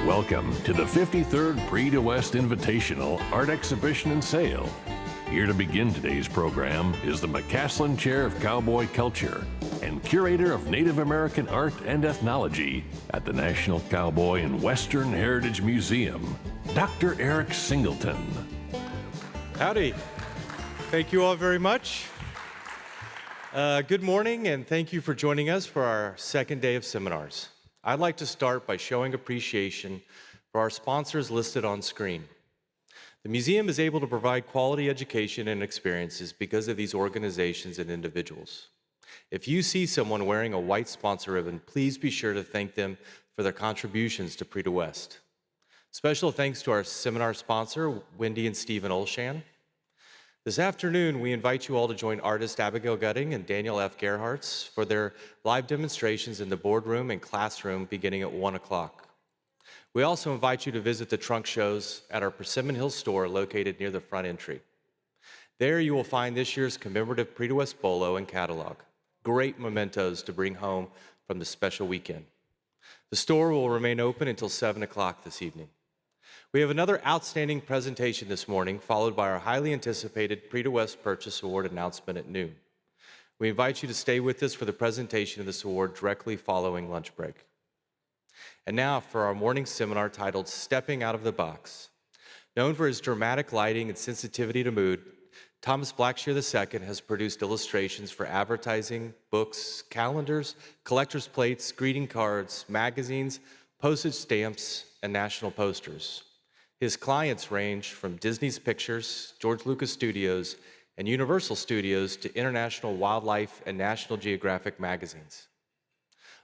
Welcome to the 53rd Prix de West Invitational Art Exhibition and Sale. Here to begin today's program is the McCaslin Chair of Cowboy Culture and Curator of Native American Art and Ethnology at the National Cowboy and Western Heritage Museum, Dr. Eric Singleton. Howdy. Thank you all very much. Good morning, and thank you for joining us for our second day of seminars. I'd like to start by showing appreciation for our sponsors listed on screen. The museum is able to provide quality education and experiences because of these organizations and individuals. If you see someone wearing a white sponsor ribbon, please be sure to thank them for their contributions to Prix de West. Special thanks to our seminar sponsor, Wendy and Stephen Olshan. This afternoon, we invite you all to join artists Abigail Gutting and Daniel F. Gerhartz for their live demonstrations in the boardroom and classroom beginning at 1 o'clock. We also invite you to visit the trunk shows at our Persimmon Hill store located near the front entry. There you will find this year's commemorative Prix de West Bolo and catalog, great mementos to bring home from the special weekend. The store will remain open until 7 o'clock this evening. We have another outstanding presentation this morning, followed by our highly anticipated Prix de West Purchase Award announcement at noon. We invite you to stay with us for the presentation of this award directly following lunch break. And now for our morning seminar titled Stepping Out of the Box. Known for his dramatic lighting and sensitivity to mood, Thomas Blackshear II has produced illustrations for advertising, books, calendars, collector's plates, greeting cards, magazines, postage stamps, and national posters. His clients range from Disney's Pictures, George Lucas Studios, and Universal Studios to International Wildlife and National Geographic magazines.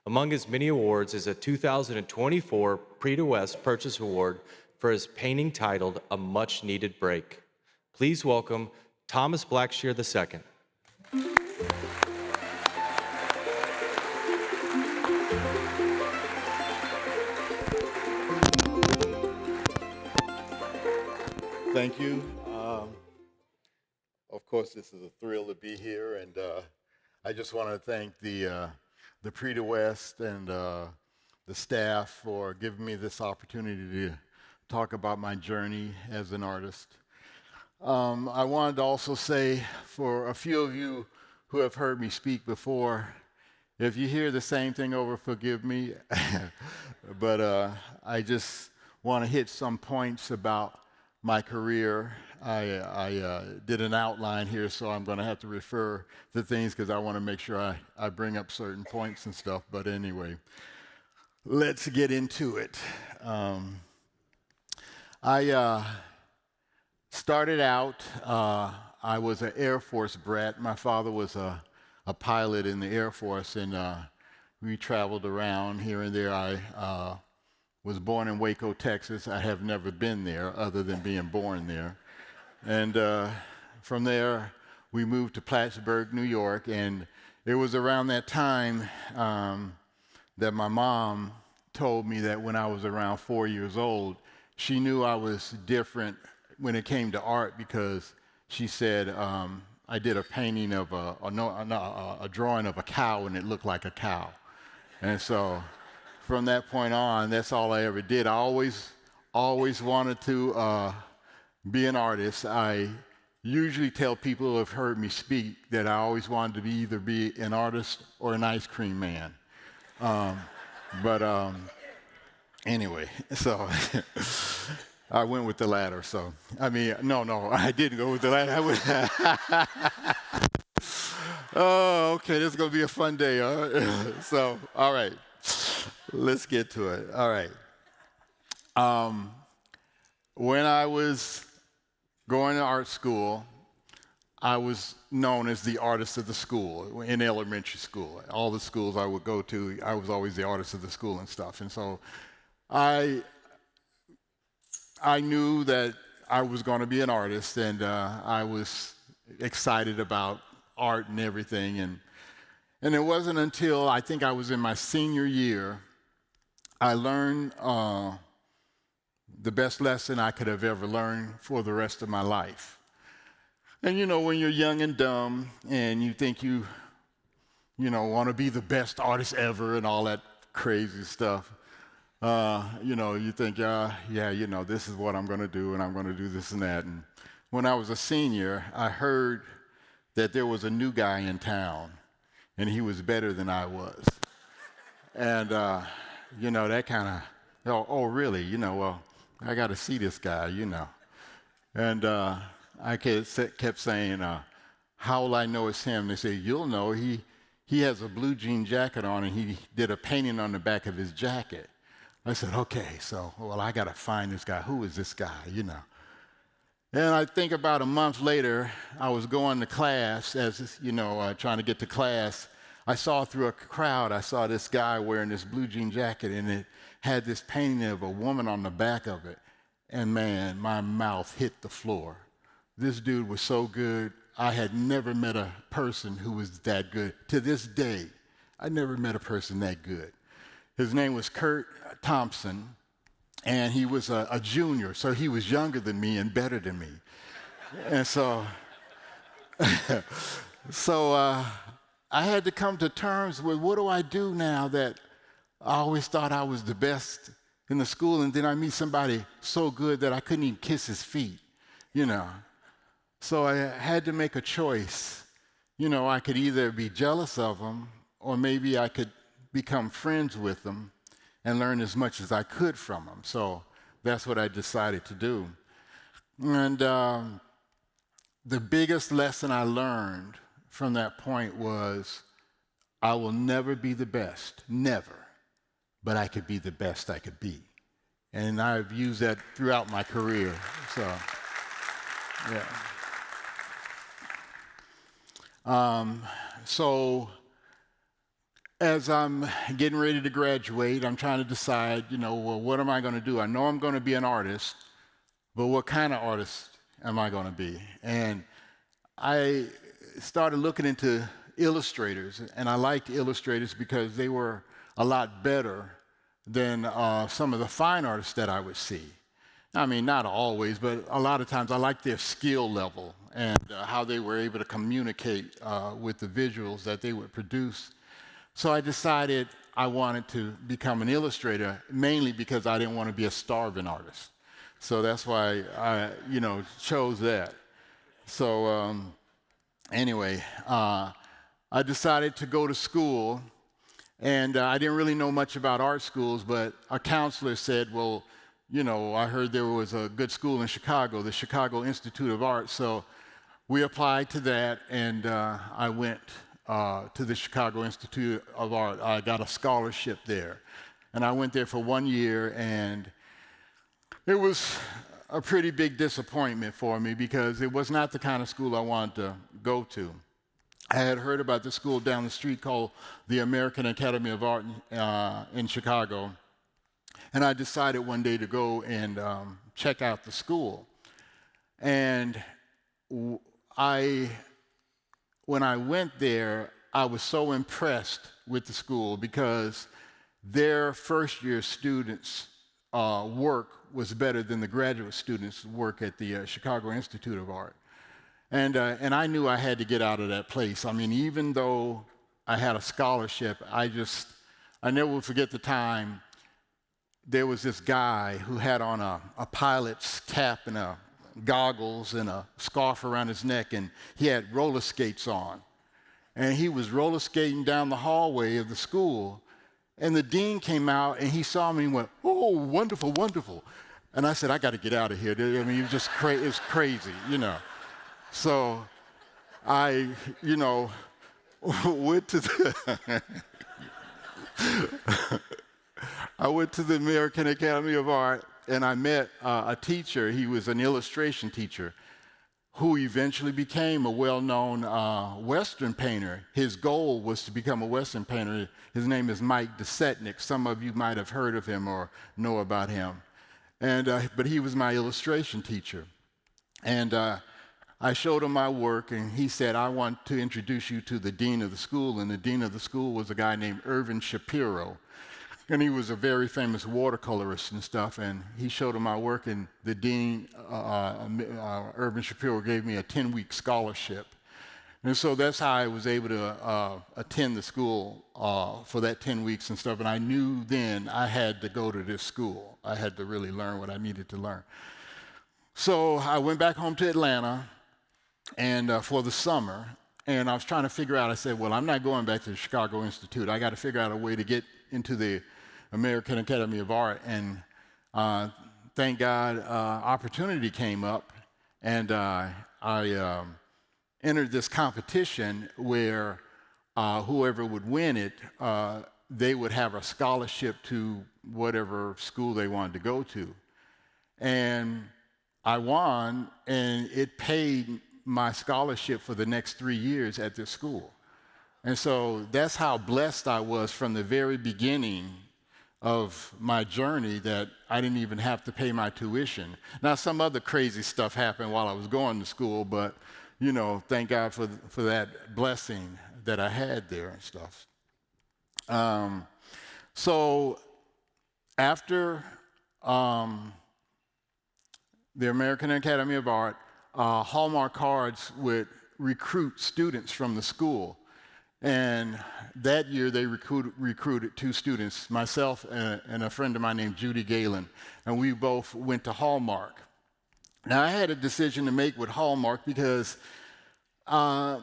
Among his many awards is a 2024 Prix de West Purchase Award for his painting titled A Much Needed Break. Please welcome Thomas Blackshear II. Thank you. Of course, this is a thrill to be here, and I just want to thank the Prix de West and the staff for giving me this opportunity to talk about my journey as an artist. I wanted to also say, for a few of you who have heard me speak before, if you hear the same thing over, forgive me, but I just want to hit some points about my career. I did an outline here, so I'm going to have to refer to things because I want to make sure I bring up certain points and stuff. But anyway, let's get into it. I started out, I was an Air Force brat. My father was a pilot in the Air Force, and we traveled around here and there. I was born in Waco, Texas. I have never been there other than being born there. And from there, we moved to Plattsburgh, New York, and it was around that time that my mom told me that when I was around 4 years old, she knew I was different when it came to art because she said I did a painting of a drawing of a cow, and it looked like a cow. And so from that point on, that's all I ever did. I always wanted to be an artist. I usually tell people who have heard me speak that I always wanted to either be an artist or an ice cream man. Anyway, so I went with the latter. So, I mean, no, I didn't go with the latter. Oh, okay, this is going to be a fun day. So, all right. Let's get to it. All right. When I was going to art school, I was known as the artist of the school in elementary school. All the schools I would go to, I was always the artist of the school and stuff. And so I knew that I was going to be an artist, and I was excited about art and everything. And it wasn't until I think I was in my senior year I learned the best lesson I could have ever learned for the rest of my life. And you know, when you're young and dumb and you think you want to be the best artist ever and all that crazy stuff, You think, yeah, this is what I'm going to do, and I'm going to do this and that. And when I was a senior, I heard that there was a new guy in town, and he was better than I was. And, that kind of, oh, really? Well, I got to see this guy. And I kept saying, how will I know it's him? They say, you'll know. He has a blue jean jacket on, and he did a painting on the back of his jacket. I said, okay, I got to find this guy. Who is this guy, And I think about a month later, I was going to class, trying to get to class. I saw through a crowd, I saw this guy wearing this blue jean jacket, and it had this painting of a woman on the back of it. And man, my mouth hit the floor. This dude was so good. I had never met a person who was that good. To this day, I never met a person that good. His name was Kurt Thompson, and he was a junior, so he was younger than me and better than me. And so I had to come to terms with, what do I do now that I always thought I was the best in the school, and then I meet somebody so good that I couldn't even kiss his feet, So I had to make a choice. I could either be jealous of him, or maybe I could become friends with him and learn as much as I could from him. So that's what I decided to do. And the biggest lesson I learned from that point was, I will never be the best, never, but I could be the best I could be. And I've used that throughout my career. So, yeah. As I'm getting ready to graduate, I'm trying to decide, what am I going to do? I know I'm going to be an artist, but what kind of artist am I going to be? And I started looking into illustrators, and I liked illustrators because they were a lot better than some of the fine artists that I would see. I mean, not always, but a lot of times I liked their skill level and how they were able to communicate with the visuals that they would produce. So I decided I wanted to become an illustrator, mainly because I didn't want to be a starving artist. So that's why I, chose that. So anyway, I decided to go to school, and I didn't really know much about art schools, but a counselor said, well, I heard there was a good school in Chicago, the Chicago Institute of Art. So we applied to that, and I went to the Chicago Institute of Art. I got a scholarship there. And I went there for 1 year, and it was a pretty big disappointment for me because it was not the kind of school I wanted to go to. I had heard about the school down the street called the American Academy of Art in Chicago. And I decided one day to go and check out the school. And when I went there, I was so impressed with the school because their first-year students' work was better than the graduate students' work at the Chicago Institute of Art. And I knew I had to get out of that place. I mean, even though I had a scholarship, I never will forget the time there was this guy who had on a pilot's cap and goggles and a scarf around his neck, and he had roller skates on. And he was roller skating down the hallway of the school, and the dean came out, and he saw me and went, "Oh, wonderful, wonderful." And I said, "I got to get out of here." I mean, it was it was crazy, So I, went to the I went to the American Academy of Art, and I met a teacher. He was an illustration teacher who eventually became a well-known Western painter. His goal was to become a Western painter. His name is Mike Desetnik. Some of you might have heard of him or know about him. But he was my illustration teacher. And I showed him my work, and he said, "I want to introduce you to the dean of the school." And the dean of the school was a guy named Irvin Shapiro. And he was a very famous watercolorist and stuff, and he showed him my work, and the dean, Irvin Shapiro, gave me a 10-week scholarship. And so that's how I was able to attend the school for that 10 weeks and stuff. And I knew then I had to go to this school. I had to really learn what I needed to learn. So I went back home to Atlanta and for the summer, and I was trying to figure out, I said, well, I'm not going back to the Chicago Institute. I got to figure out a way to get into the American Academy of Art. And thank God, opportunity came up, and I entered this competition where whoever would win it, they would have a scholarship to whatever school they wanted to go to. And I won, and it paid my scholarship for the next 3 years at this school. And so that's how blessed I was from the very beginning of my journey, that I didn't even have to pay my tuition. Now, some other crazy stuff happened while I was going to school, but, you know, thank God for that blessing that I had there and stuff. So after the American Academy of Art, Hallmark Cards would recruit students from the school. And that year, they recruited 2 students, myself and a friend of mine named Judy Galen, and we both went to Hallmark. Now, I had a decision to make with Hallmark because I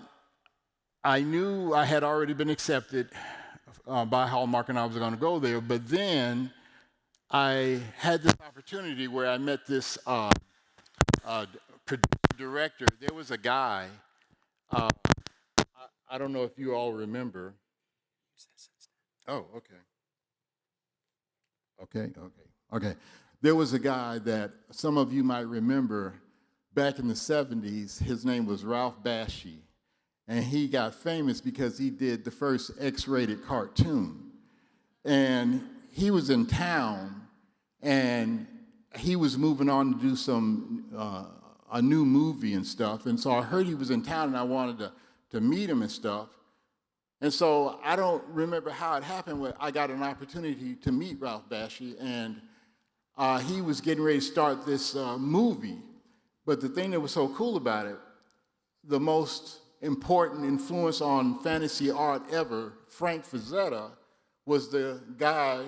knew I had already been accepted by Hallmark and I was going to go there, but then I had this opportunity where I met this director. There was a guy, I don't know if you all remember. Oh, okay. There was a guy that some of you might remember back in the 70s. His name was Ralph Bakshi, and he got famous because he did the first X-rated cartoon. And he was in town, and he was moving on to do a new movie and stuff. And so I heard he was in town, and I wanted to meet him and stuff. And so I don't remember how it happened, but I got an opportunity to meet Ralph Bakshi, and he was getting ready to start this movie. But the thing that was so cool about it, the most important influence on fantasy art ever, Frank Frazetta, was the guy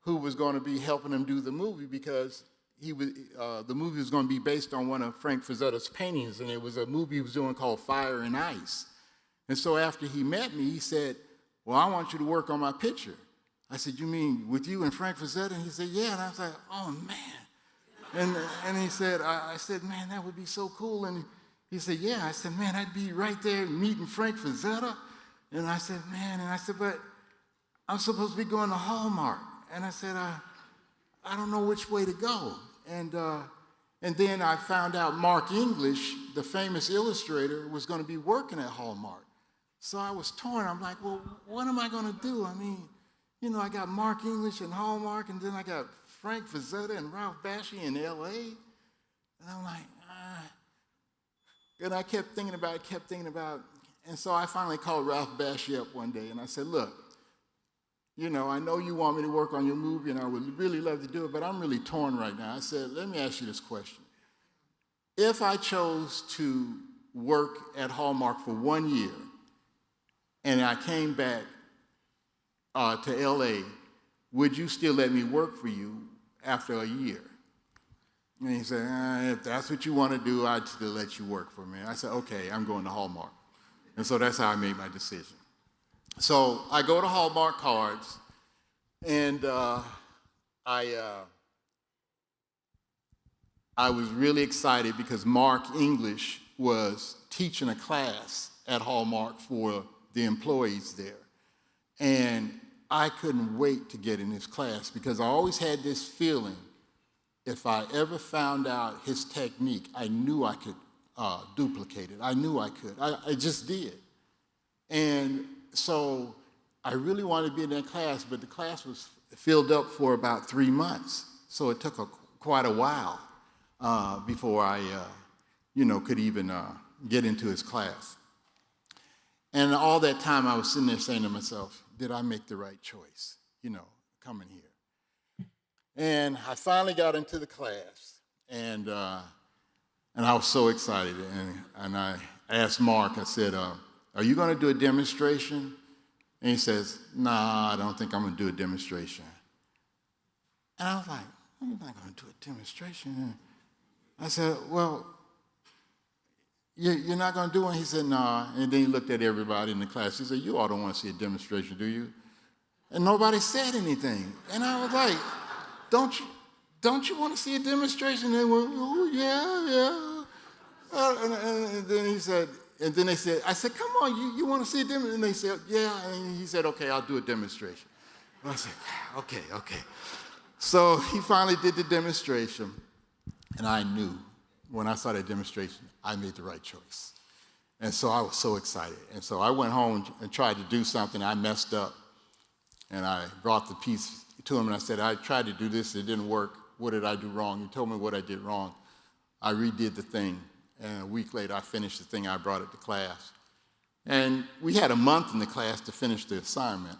who was going to be helping him do the movie, because the movie was going to be based on one of Frank Frazetta's paintings, and it was a movie he was doing called Fire and Ice. And so after he met me, he said, well, I want you to work on my picture. I said, you mean with you and Frank Frazetta? And he said, yeah. And I was like, oh, man. And he said, I said, man, that would be so cool. And he said, yeah. I said, man, I'd be right there meeting Frank Frazetta. And I said, man, but I'm supposed to be going to Hallmark. And I said, I don't know which way to go. And then I found out Mark English, the famous illustrator, was going to be working at Hallmark. So I was torn. I'm like, well, what am I going to do? I mean, you know, I got Mark English and Hallmark, and then I got Frank Frazetta and Ralph Bakshi in L.A. And I'm like, And I kept thinking about it, And so I finally called Ralph Bakshi up one day, and I said, look, you know, I know you want me to work on your movie, and I would really love to do it, but I'm really torn right now. I said, let me ask you this question. If I chose to work at Hallmark for 1 year, and I came back to L.A., would you still let me work for you after a year? And he said, if that's what you want to do, I'd still let you work for me. I said, okay, I'm going to Hallmark. And so that's how I made my decision. So I go to Hallmark Cards, and I was really excited because Mark English was teaching a class at Hallmark for the employees there. And I couldn't wait to get in his class because I always had this feeling if I ever found out his technique, I knew I could duplicate it. I knew I could. I just did. And so I really wanted to be in that class, but the class was filled up for about 3 months. So it took quite a while before I, could even get into his class. And all that time I was sitting there saying to myself, did I make the right choice, coming here? And I finally got into the class, and I was so excited. And I asked Mark, I said, are you going to do a demonstration? And he says, nah, I don't think I'm going to do a demonstration. And I was like, I'm not going to do a demonstration. I said, well, you're not going to do one? He said, nah. And then he looked at everybody in the class. He said, you all don't want to see a demonstration, do you? And nobody said anything. And I was like, don't you want to see a demonstration? And they went, oh, yeah. And then he said, and then they said, I said, come on, you want to see a demonstration? And they said, yeah. And he said, okay, I'll do a demonstration. And I said, okay. So he finally did the demonstration. And I knew when I saw that demonstration, I made the right choice. And so I was so excited. And so I went home and tried to do something. I messed up. And I brought the piece to him and I said, I tried to do this, it didn't work. What did I do wrong? He told me what I did wrong. I redid the thing. And a week later, I finished the thing. I brought it to class. And we had a month in the class to finish the assignment.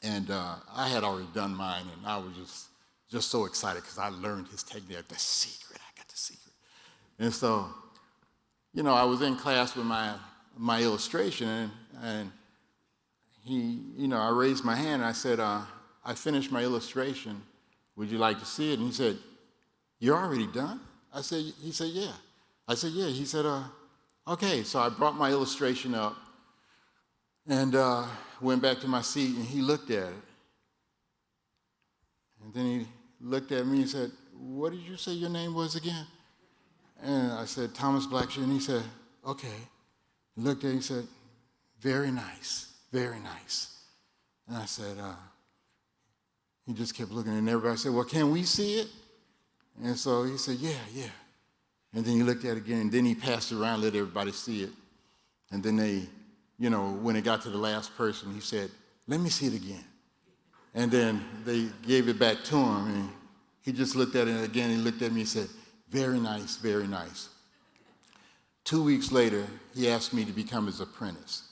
And I had already done mine, and I was just so excited because I learned his technique. The secret, I got the secret. And so, I was in class with my illustration, and he, I raised my hand, and I said, I finished my illustration. Would you like to see it? And he said, you're already done? He said, yeah. I said, yeah. He said, okay. So I brought my illustration up and went back to my seat, and he looked at it. And then he looked at me and said, what did you say your name was again? And I said, Thomas Blackshear. And he said, okay. He looked at it and he said, very nice, very nice. And I said, he just kept looking at everybody. I said, well, can we see it? And so he said, yeah. And then he looked at it again, and then he passed it around, let everybody see it. And then they, when it got to the last person, he said, let me see it again. And then they gave it back to him, and he just looked at it again. He looked at me and said, very nice, very nice. 2 weeks later, he asked me to become his apprentice.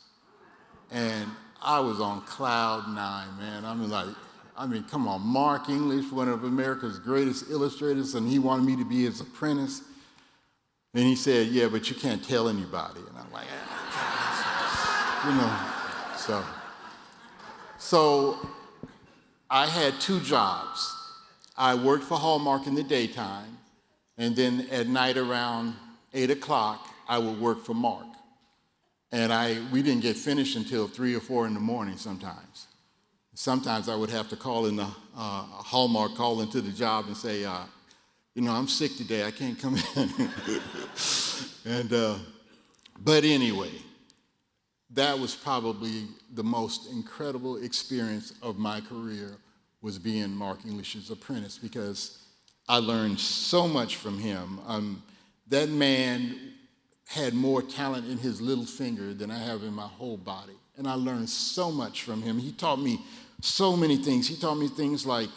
And I was on cloud nine, man. Come on, Mark English, one of America's greatest illustrators, and he wanted me to be his apprentice. And he said, yeah, but you can't tell anybody. And I'm like, So I had 2 jobs. I worked for Hallmark in the daytime, and then at night around 8 o'clock, I would work for Mark. And we didn't get finished until 3 or 4 in the morning sometimes. Sometimes I would have to call in Hallmark, call into the job and say, I'm sick today, I can't come in. But anyway, that was probably the most incredible experience of my career, was being Mark English's apprentice, because I learned so much from him. That man had more talent in his little finger than I have in my whole body. And I learned so much from him. He taught me so many things. He taught me things like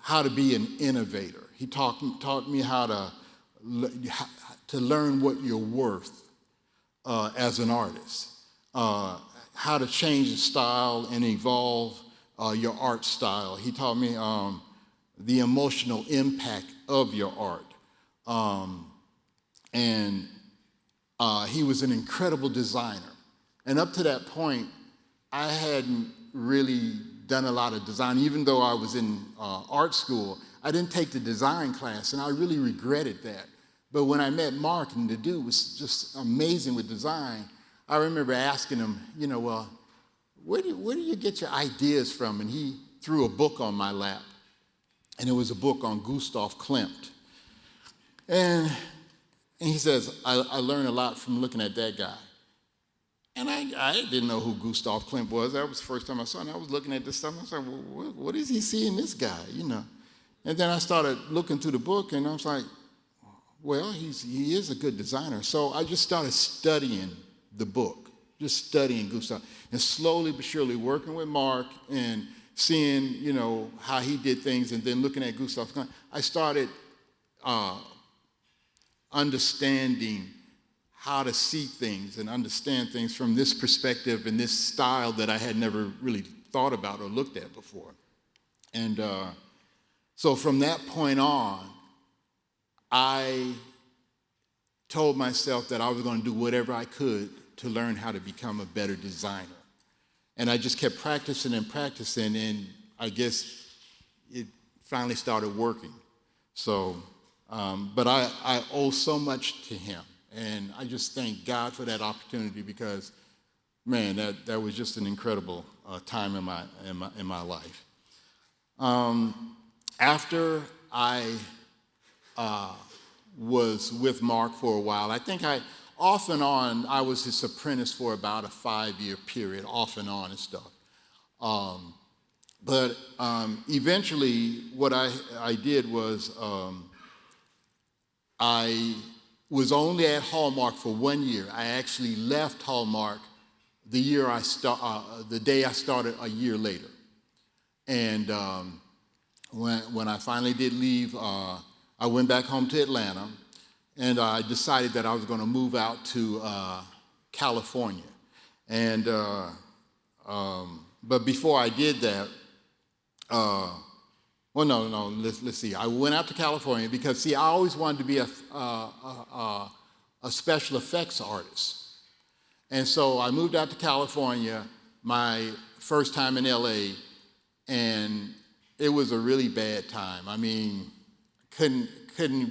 how to be an innovator. He taught me how to learn what you're worth as an artist, how to change the style and evolve your art style. He taught me the emotional impact of your art. He was an incredible designer. And up to that point, I hadn't really done a lot of design. Even though I was in art school, I didn't take the design class, and I really regretted that. But when I met Mark, and the dude was just amazing with design, I remember asking him, well, where do you get your ideas from? And he threw a book on my lap, and it was a book on Gustav Klimt. And he says, I learned a lot from looking at that guy. And I didn't know who Gustav Klimt was. That was the first time I saw him. I was looking at this stuff, and I was like, well, what does he see in this guy, And then I started looking through the book, and I was like, well, he is a good designer. So I just started studying the book, just studying Gustav. And slowly but surely working with Mark and seeing, how he did things, and then looking at Gustav Klimt, I started understanding how to see things and understand things from this perspective and this style that I had never really thought about or looked at before. And so from that point on, I told myself that I was going to do whatever I could to learn how to become a better designer. And I just kept practicing and practicing, and I guess it finally started working. So, but I owe so much to him, and I just thank God for that opportunity because, man, that was just an incredible time in my life. After I was with Mark for a while, I think off and on, I was his apprentice for about a 5-year period, off and on and stuff. But eventually, what I did was I was only at Hallmark for 1 year. I actually left Hallmark the day I started a year later. And when I finally did leave, I went back home to Atlanta, and I decided that I was going to move out to California. And but before I did that, let's see. I went out to California because, see, I always wanted to be a special effects artist. And so I moved out to California my first time in LA, and it was a really bad time. I mean, couldn't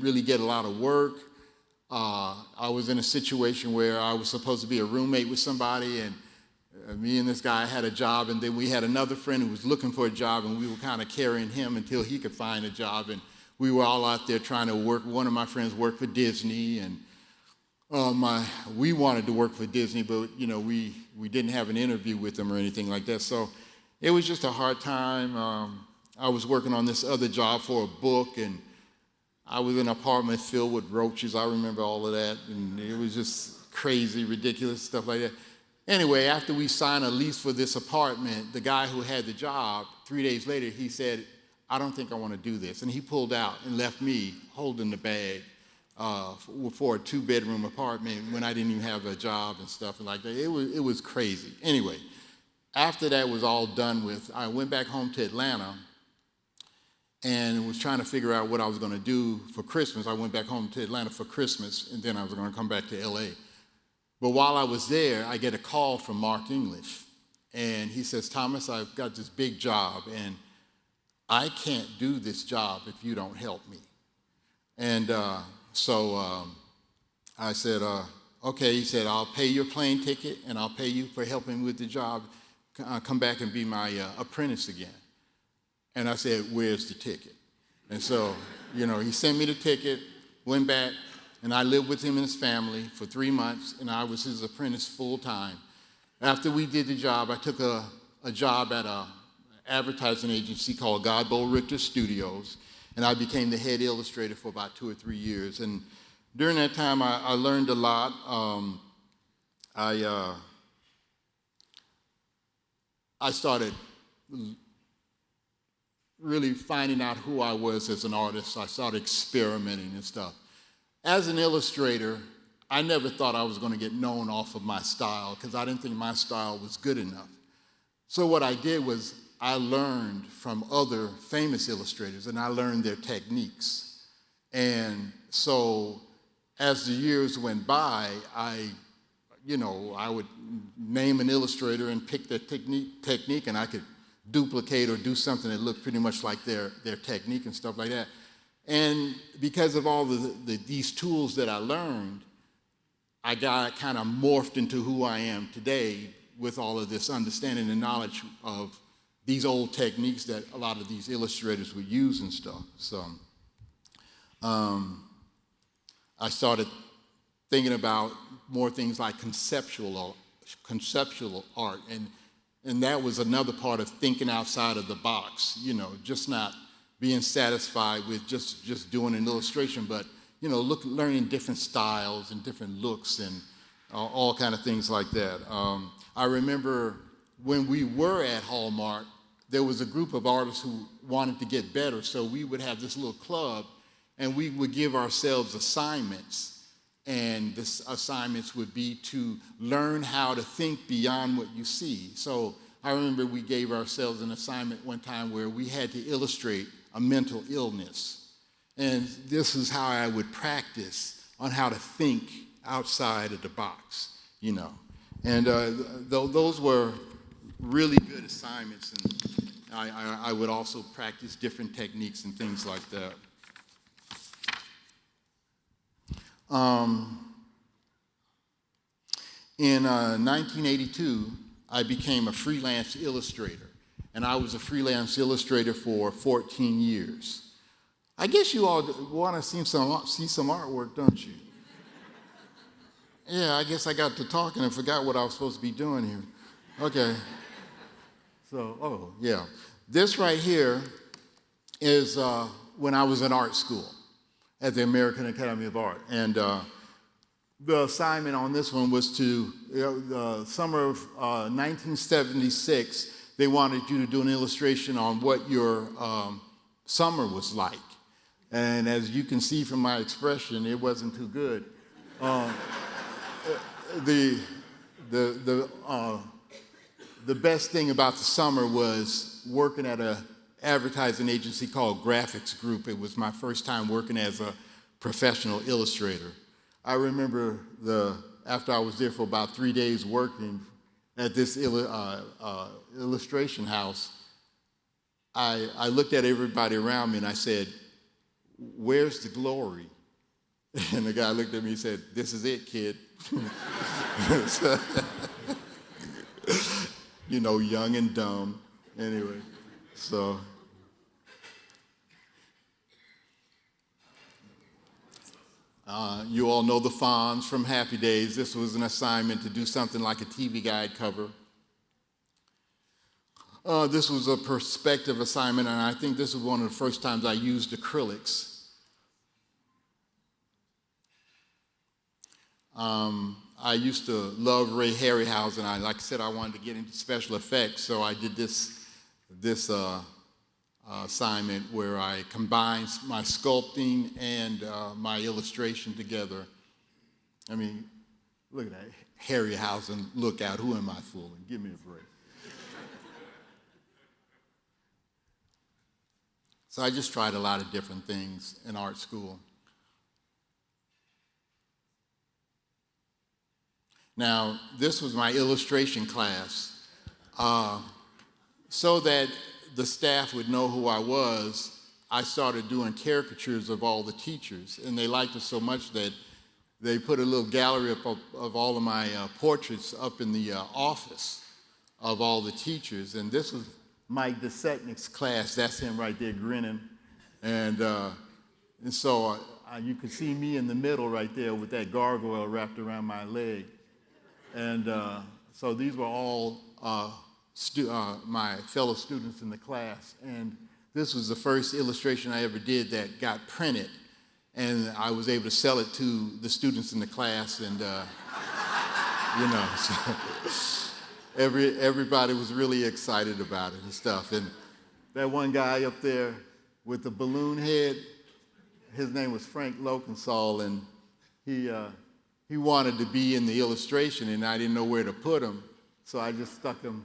really get a lot of work. I was in a situation where I was supposed to be a roommate with somebody, and me and this guy had a job, and then we had another friend who was looking for a job, and we were kind of carrying him until he could find a job, and we were all out there trying to work. One of my friends worked for Disney, and we wanted to work for Disney, but we didn't have an interview with them or anything like that. So it was just a hard time. I was working on this other job for a book, and I was in an apartment filled with roaches. I remember all of that, and it was just crazy, ridiculous stuff like that. Anyway, after we signed a lease for this apartment, the guy who had the job, 3 days later, he said, "I don't think I want to do this." And he pulled out and left me holding the bag for a 2-bedroom apartment when I didn't even have a job and stuff like that. It was crazy. Anyway, after that was all done with, I went back home to Atlanta and was trying to figure out what I was going to do for Christmas. I went back home to Atlanta for Christmas, and then I was going to come back to LA. But while I was there, I get a call from Mark English, and he says, "Thomas, I've got this big job, and I can't do this job if you don't help me." And so I said, "Okay." He said, "I'll pay your plane ticket, and I'll pay you for helping with the job. Come back and be my apprentice again." And I said, "Where's the ticket?" And so, he sent me the ticket, went back, and I lived with him and his family for 3 months, and I was his apprentice full time. After we did the job, I took a job at an advertising agency called Godbold Richter Studios, and I became the head illustrator for about 2 or 3 years. And during that time, I learned a lot. I started really finding out who I was as an artist. I started experimenting and stuff. As an illustrator, I never thought I was going to get known off of my style because I didn't think my style was good enough. So what I did was I learned from other famous illustrators, and I learned their techniques. And so as the years went by, I would name an illustrator and pick their technique, and I could duplicate or do something that looked pretty much like their technique and stuff like that. And because of all these tools that I learned, I got kind of morphed into who I am today with all of this understanding and knowledge of these old techniques that a lot of these illustrators would use and stuff. So I started thinking about more things like conceptual art, and that was another part of thinking outside of the box, just not being satisfied with just doing an illustration, but learning different styles and different looks and all kind of things like that. I remember when we were at Hallmark, there was a group of artists who wanted to get better, so we would have this little club, and we would give ourselves assignments. And the assignments would be to learn how to think beyond what you see. So I remember we gave ourselves an assignment one time where we had to illustrate a mental illness. And this is how I would practice on how to think outside of the box, you know. And those were really good assignments, and I would also practice different techniques and things like that. In 1982, I became a freelance illustrator, and I was a freelance illustrator for 14 years. I guess you all want to see some artwork, don't you? Yeah, I guess I got to talking and forgot what I was supposed to be doing here. Okay. So, oh, yeah. This right here is when I was in art school at the American Academy of Art. And the assignment on this one was to, the summer of 1976, they wanted you to do an illustration on what your summer was like. And as you can see from my expression, it wasn't too good. The best thing about the summer was working at an advertising agency called Graphics Group. It was my first time working as a professional illustrator. I remember after I was there for about 3 days working at this illustration house, I looked at everybody around me and I said, "Where's the glory?" And the guy looked at me and said, "This is it, kid." So, you know, young and dumb. Anyway, so. You all know the Fonz from Happy Days. This was an assignment to do something like a TV guide cover. This was a perspective assignment, and I think this was one of the first times I used acrylics. I used to love Ray Harryhausen. Like I said, I wanted to get into special effects, so I did this assignment where I combined my sculpting and my illustration together. I mean, look at that. Harryhausen, look out. Who am I fooling? Give me a break. So I just tried a lot of different things in art school. Now, this was my illustration class. So that the staff would know who I was, I started doing caricatures of all the teachers, and they liked it so much that they put a little gallery up of all of my portraits up in the office of all the teachers. And this was Mike DeSetnik's class. That's him right there grinning. And so you could see me in the middle right there with that gargoyle wrapped around my leg. And so these were all my fellow students in the class, and this was the first illustration I ever did that got printed, and I was able to sell it to the students in the class, and you know, so everybody was really excited about it and stuff. And that one guy up there with the balloon head, his name was Frank Lokensall, and he wanted to be in the illustration, and I didn't know where to put him, so I just stuck him,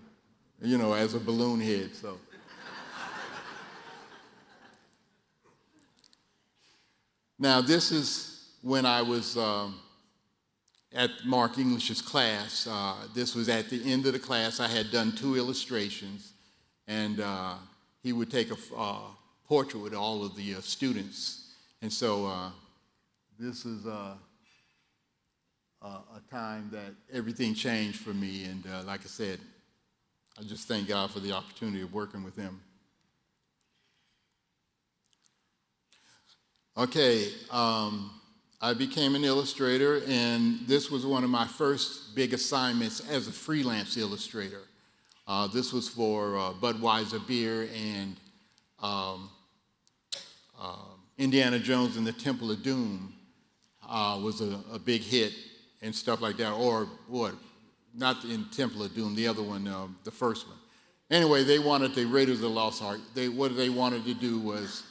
you know, as a balloon head. So now this is when I was at Mark English's class. This was at the end of the class. I had done 2 illustrations, and he would take a portrait with all of the students. And so this is a time that everything changed for me, and like I said, I just thank God for the opportunity of working with him. Okay, I became an illustrator, and this was one of my first big assignments as a freelance illustrator. This was for Budweiser beer and Indiana Jones and the Temple of Doom was a big hit and stuff like that, or what? Not in Temple of Doom, the other one, the first one. Anyway, they wanted the Raiders of the Lost Ark. What they wanted to do was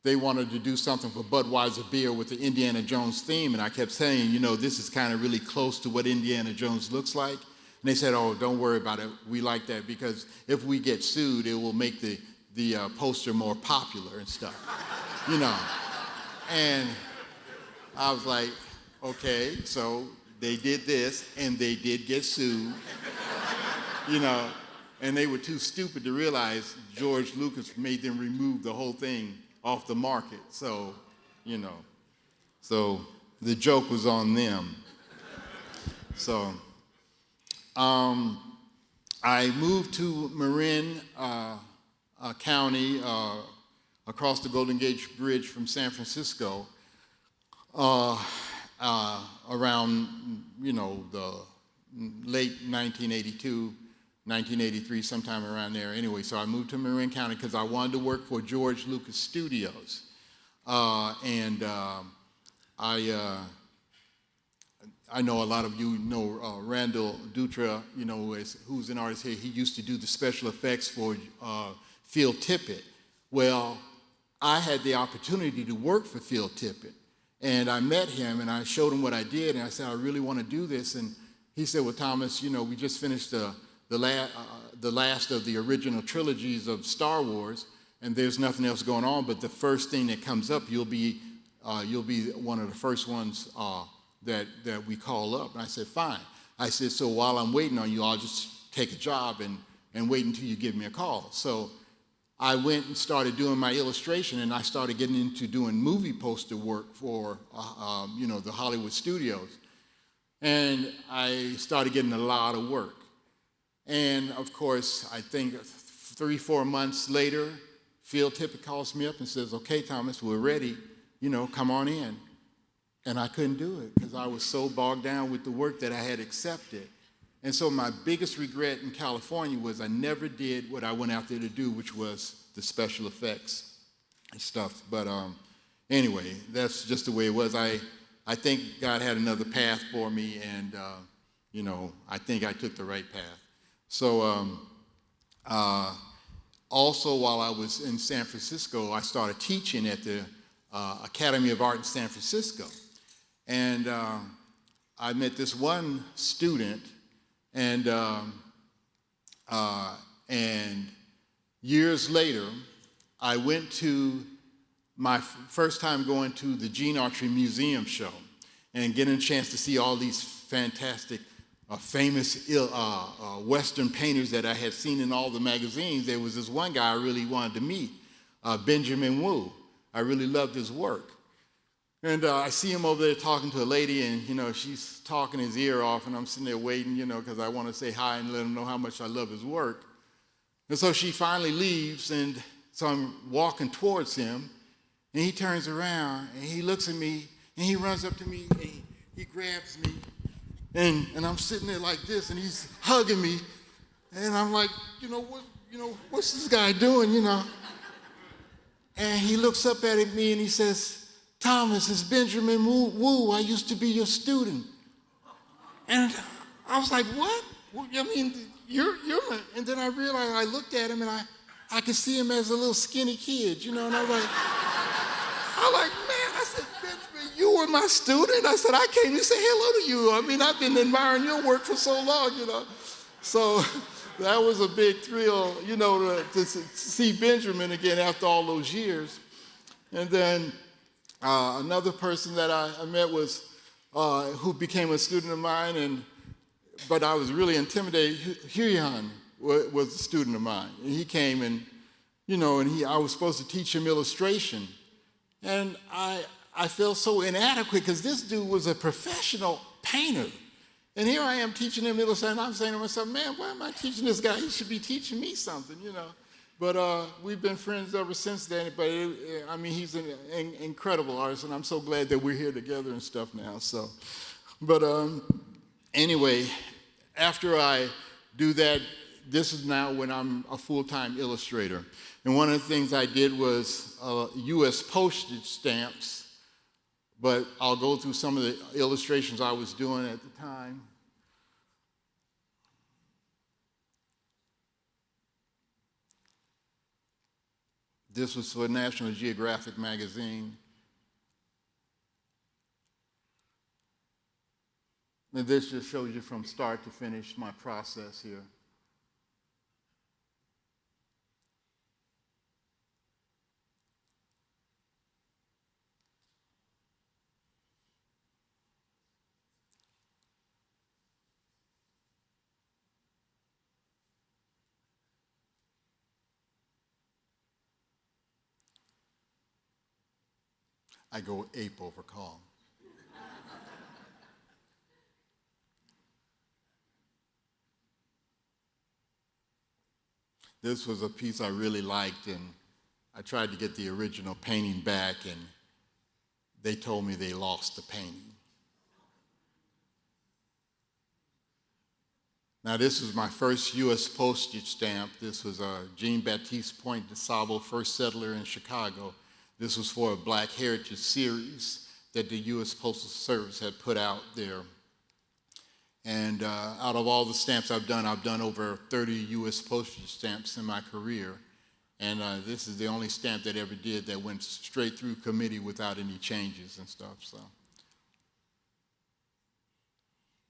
they wanted to do something for Budweiser beer with the Indiana Jones theme, and I kept saying, you know, this is kind of really close to what Indiana Jones looks like. And they said, oh, don't worry about it. We like that because if we get sued, it will make the poster more popular and stuff, you know. And I was like, Okay, so they did this, and they did get sued, you know, and they were too stupid to realize George Lucas made them remove the whole thing off the market. So, you know, so the joke was on them. So, I moved to Marin County, across the Golden Gate Bridge from San Francisco, around, you know, the late 1982, 1983, sometime around there. Anyway, so I moved to Marin County because I wanted to work for George Lucas Studios. I know a lot of you know Randall Dutra, you know, who's an artist here. He used to do the special effects for Phil Tippett. Well, I had the opportunity to work for Phil Tippett, and I met him, and I showed him what I did, and I said, I really want to do this. And he said, well, Thomas, you know, we just finished the last of the original trilogies of Star Wars, and there's nothing else going on, but the first thing that comes up, you'll be one of the first ones that we call up. And I said, fine. I said, so while I'm waiting on you, I'll just take a job and wait until you give me a call. So I went and started doing my illustration, and I started getting into doing movie poster work for, you know, the Hollywood studios. And I started getting a lot of work. And of course, I think 3-4 months later, Phil Tippett calls me up and says, okay, Thomas, we're ready, you know, come on in. And I couldn't do it because I was so bogged down with the work that I had accepted. And so my biggest regret in California was I never did what I went out there to do, which was the special effects and stuff. But anyway, that's just the way it was. I think God had another path for me, and you know, I think I took the right path. So also while I was in San Francisco, I started teaching at the Academy of Art in San Francisco. And I met this one student, and years later, I went to my first time going to the Gene Autry Museum show and getting a chance to see all these fantastic, famous Western painters that I had seen in all the magazines. There was this one guy I really wanted to meet, Benjamin Wu. I really loved his work. And I see him over there talking to a lady, and, you know, she's talking his ear off, and I'm sitting there waiting, you know, because I want to say hi and let him know how much I love his work. And so she finally leaves, and so I'm walking towards him, and he turns around, and he looks at me, and he runs up to me, and he grabs me, and I'm sitting there like this, and he's hugging me, and I'm like, what's this guy doing, you know? And he looks up at me, and he says, Thomas, it's Benjamin Wu. I used to be your student. And I was like, what? Well, I mean, you're my, and then I realized, I looked at him, and I could see him as a little skinny kid, you know, and I was like, man, I said, Benjamin, you were my student? I said, I came to say hello to you. I mean, I've been admiring your work for so long, you know. So that was a big thrill, you know, to see Benjamin again after all those years. And then another person that I met was, who became a student of mine, but I was really intimidated. Huyan was a student of mine. And he came, and, you know, and I was supposed to teach him illustration. And I felt so inadequate because this dude was a professional painter. And here I am teaching him illustration, and I'm saying to myself, man, why am I teaching this guy? He should be teaching me something, you know. But we've been friends ever since then. But I mean, he's an incredible artist, and I'm so glad that we're here together and stuff now. So, but anyway, after I do that, this is now when I'm a full-time illustrator. And one of the things I did was U.S. postage stamps. But I'll go through some of the illustrations I was doing at the time. This was for National Geographic magazine. And this just shows you from start to finish my process here. I go ape over calm. This was a piece I really liked, and I tried to get the original painting back, and they told me they lost the painting. Now, this was my first U.S. postage stamp. This was Jean-Baptiste Point de Sable, first settler in Chicago. This was for a Black Heritage series that the U.S. Postal Service had put out there. And out of all the stamps I've done over 30 U.S. postage stamps in my career. And this is the only stamp that ever did that went straight through committee without any changes and stuff. So,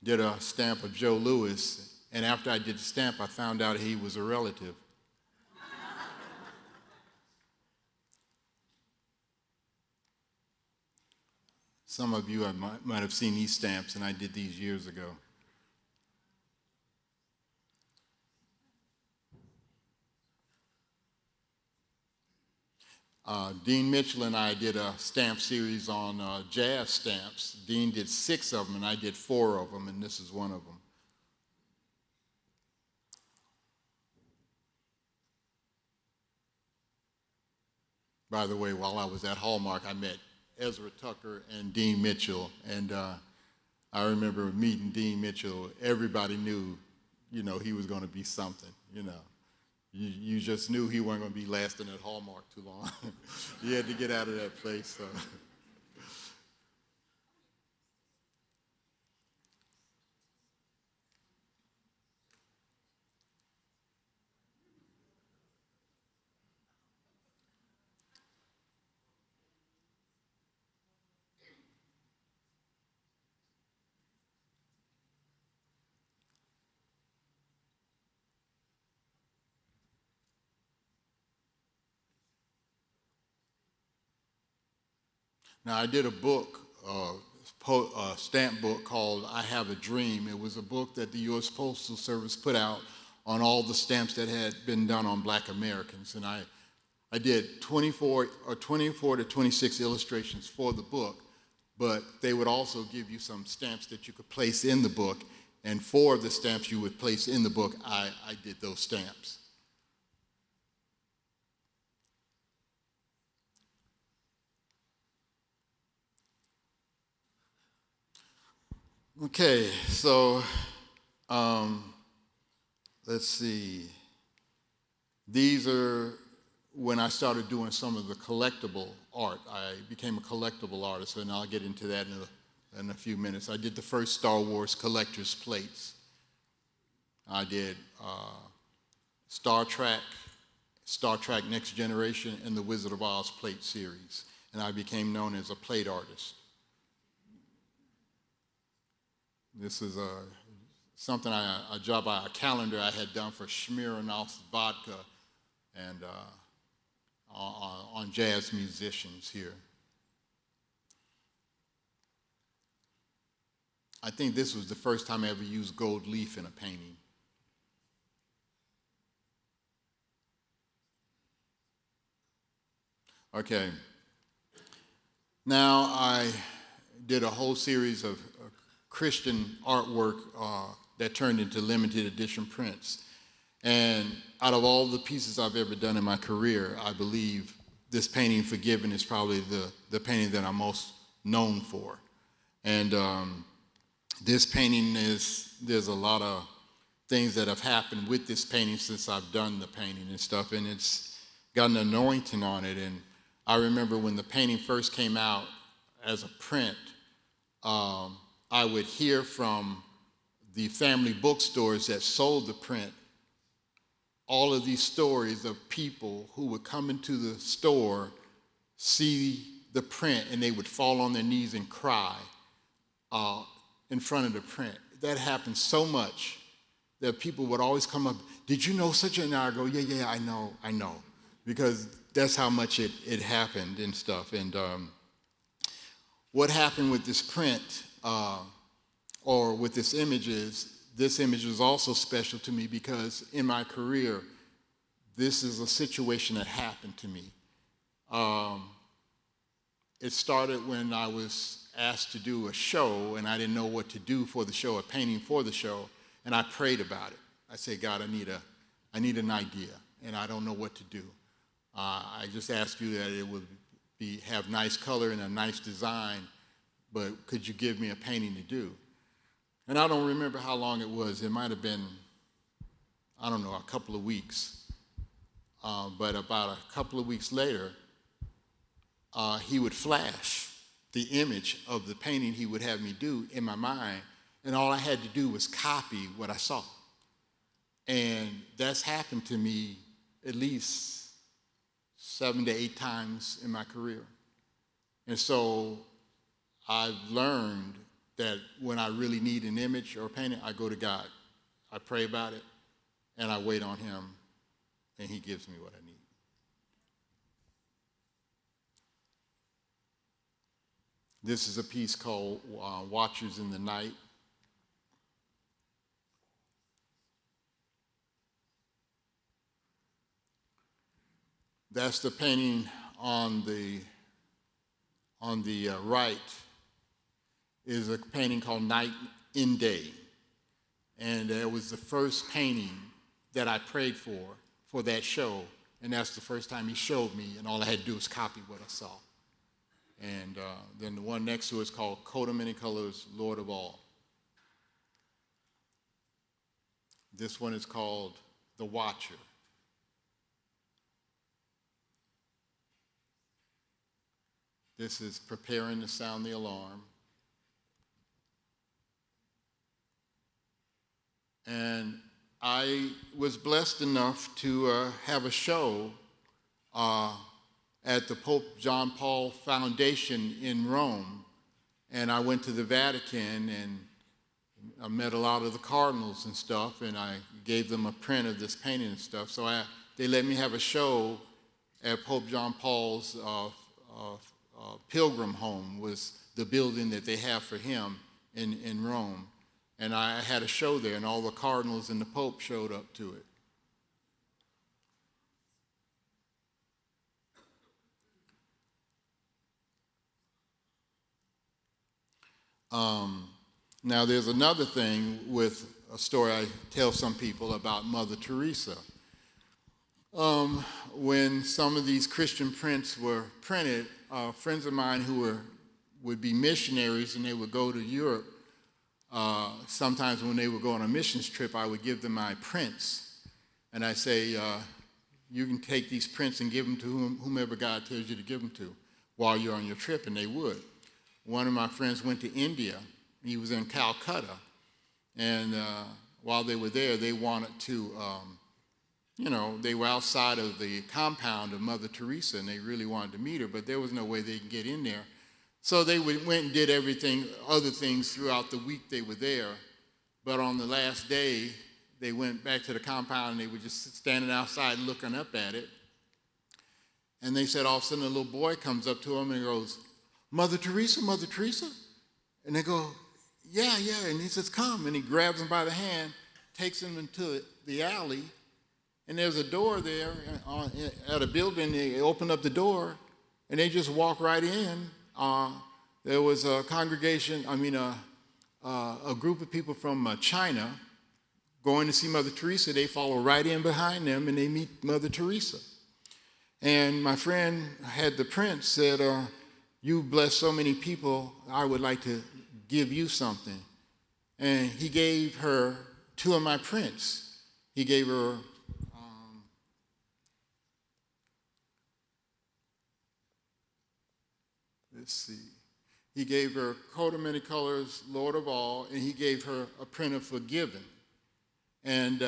did a stamp of Joe Louis, and after I did the stamp, I found out he was a relative. Some of you might have seen these stamps, and I did these years ago. Dean Mitchell and I did a stamp series on jazz stamps. Dean did 6 of them, and I did 4 of them, and this is one of them. By the way, while I was at Hallmark, I met Ezra Tucker and Dean Mitchell, and I remember meeting Dean Mitchell. Everybody knew, he was going to be something, You just knew he wasn't going to be lasting at Hallmark too long. You had to get out of that place. So. Now, I did a book, a stamp book called I Have a Dream. It was a book that the U.S. Postal Service put out on all the stamps that had been done on Black Americans. And I did 24 to 26 illustrations for the book, but they would also give you some stamps that you could place in the book. And 4 of the stamps you would place in the book, I did those stamps. Okay, so let's see. These are when I started doing some of the collectible art. I became a collectible artist, and I'll get into that in a few minutes. I did the first Star Wars collector's plates. I did Star Trek Next Generation, and the Wizard of Oz plate series, and I became known as a plate artist. This is a calendar I had done for Smirnoff's Vodka and on jazz musicians here. I think this was the first time I ever used gold leaf in a painting. Okay. Now I did a whole series of Christian artwork that turned into limited edition prints. And out of all the pieces I've ever done in my career, I believe this painting, Forgiven, is probably the painting that I'm most known for. And this painting there's a lot of things that have happened with this painting since I've done the painting and stuff, and it's got an anointing on it. And I remember when the painting first came out as a print, I would hear from the family bookstores that sold the print all of these stories of people who would come into the store, see the print, and they would fall on their knees and cry in front of the print. That happened so much that people would always come up, "Did you know such a," and I go, yeah, I know, because that's how much it happened and stuff. And what happened with this print, or with this image is also special to me because in my career, this is a situation that happened to me. it started when I was asked to do a show, and I didn't know what to do for the show, a painting for the show, and I prayed about it. I said, God, I need an idea, and I don't know what to do. I just ask you that it would have nice color and a nice design, but could you give me a painting to do? And I don't remember how long it was. It might have been, I don't know, a couple of weeks. But about a couple of weeks later, he would flash the image of the painting he would have me do in my mind, and all I had to do was copy what I saw. And that's happened to me at least 7 to 8 times in my career. And so I've learned that when I really need an image or a painting, I go to God. I pray about it, and I wait on him, and he gives me what I need. This is a piece called Watchers in the Night. That's the painting on the right is a painting called Night in Day. And it was the first painting that I prayed for that show. And that's the first time he showed me, and all I had to do was copy what I saw. And then the one next to it is called Coat of Many Colors, Lord of All. This one is called The Watcher. This is Preparing to Sound the Alarm. And I was blessed enough to have a show at the Pope John Paul Foundation in Rome. And I went to the Vatican, and I met a lot of the cardinals and stuff, and I gave them a print of this painting and stuff. So they let me have a show at Pope John Paul's Pilgrim Home, was the building that they have for him in Rome. And I had a show there, and all the cardinals and the Pope showed up to it. Now, there's another thing with a story I tell some people about Mother Teresa. When some of these Christian prints were printed, friends of mine who would be missionaries, and they would go to Europe, sometimes when they would go on a missions trip, I would give them my prints. And I say, you can take these prints and give them to whomever God tells you to give them to while you're on your trip, and they would. One of my friends went to India. He was in Calcutta. And while they were there, they wanted to, they were outside of the compound of Mother Teresa, and they really wanted to meet her, but there was no way they could get in there. So they went and did other things throughout the week they were there. But on the last day, they went back to the compound, and they were just standing outside looking up at it. And they said all of a sudden a little boy comes up to them and he goes, Mother Teresa, Mother Teresa? And they go, yeah. And he says, come. And he grabs them by the hand, takes them into the alley, and there's a door there at a building. They open up the door, and they just walk right in. There was a congregation, a group of people from China going to see Mother Teresa. They follow right in behind them, and they meet Mother Teresa. And my friend had the print, said, you've blessed so many people, I would like to give you something. And he gave her 2 of my prints. He gave her he gave her Coat of Many Colors, Lord of All, and he gave her a print of Forgiven. And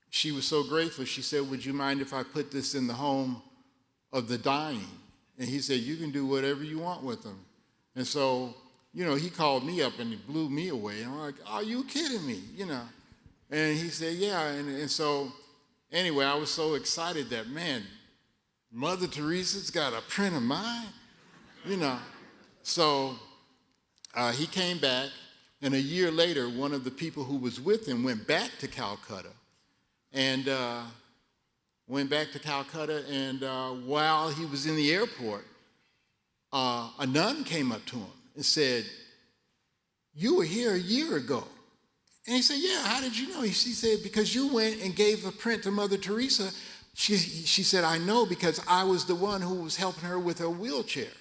she was so grateful. She said, would you mind if I put this in the home of the dying? And he said, you can do whatever you want with them. And so, he called me up and he blew me away. And I'm like, are you kidding me? And he said, yeah. And so, anyway, I was so excited that, man, Mother Teresa's got a print of mine, So he came back, and a year later, one of the people who was with him went back to Calcutta. And while he was in the airport, a nun came up to him and said, "You were here a year ago." And he said, "Yeah, how did you know?" She said, "Because you went and gave a print to Mother Teresa." She said, "I know because I was the one who was helping her with her wheelchair."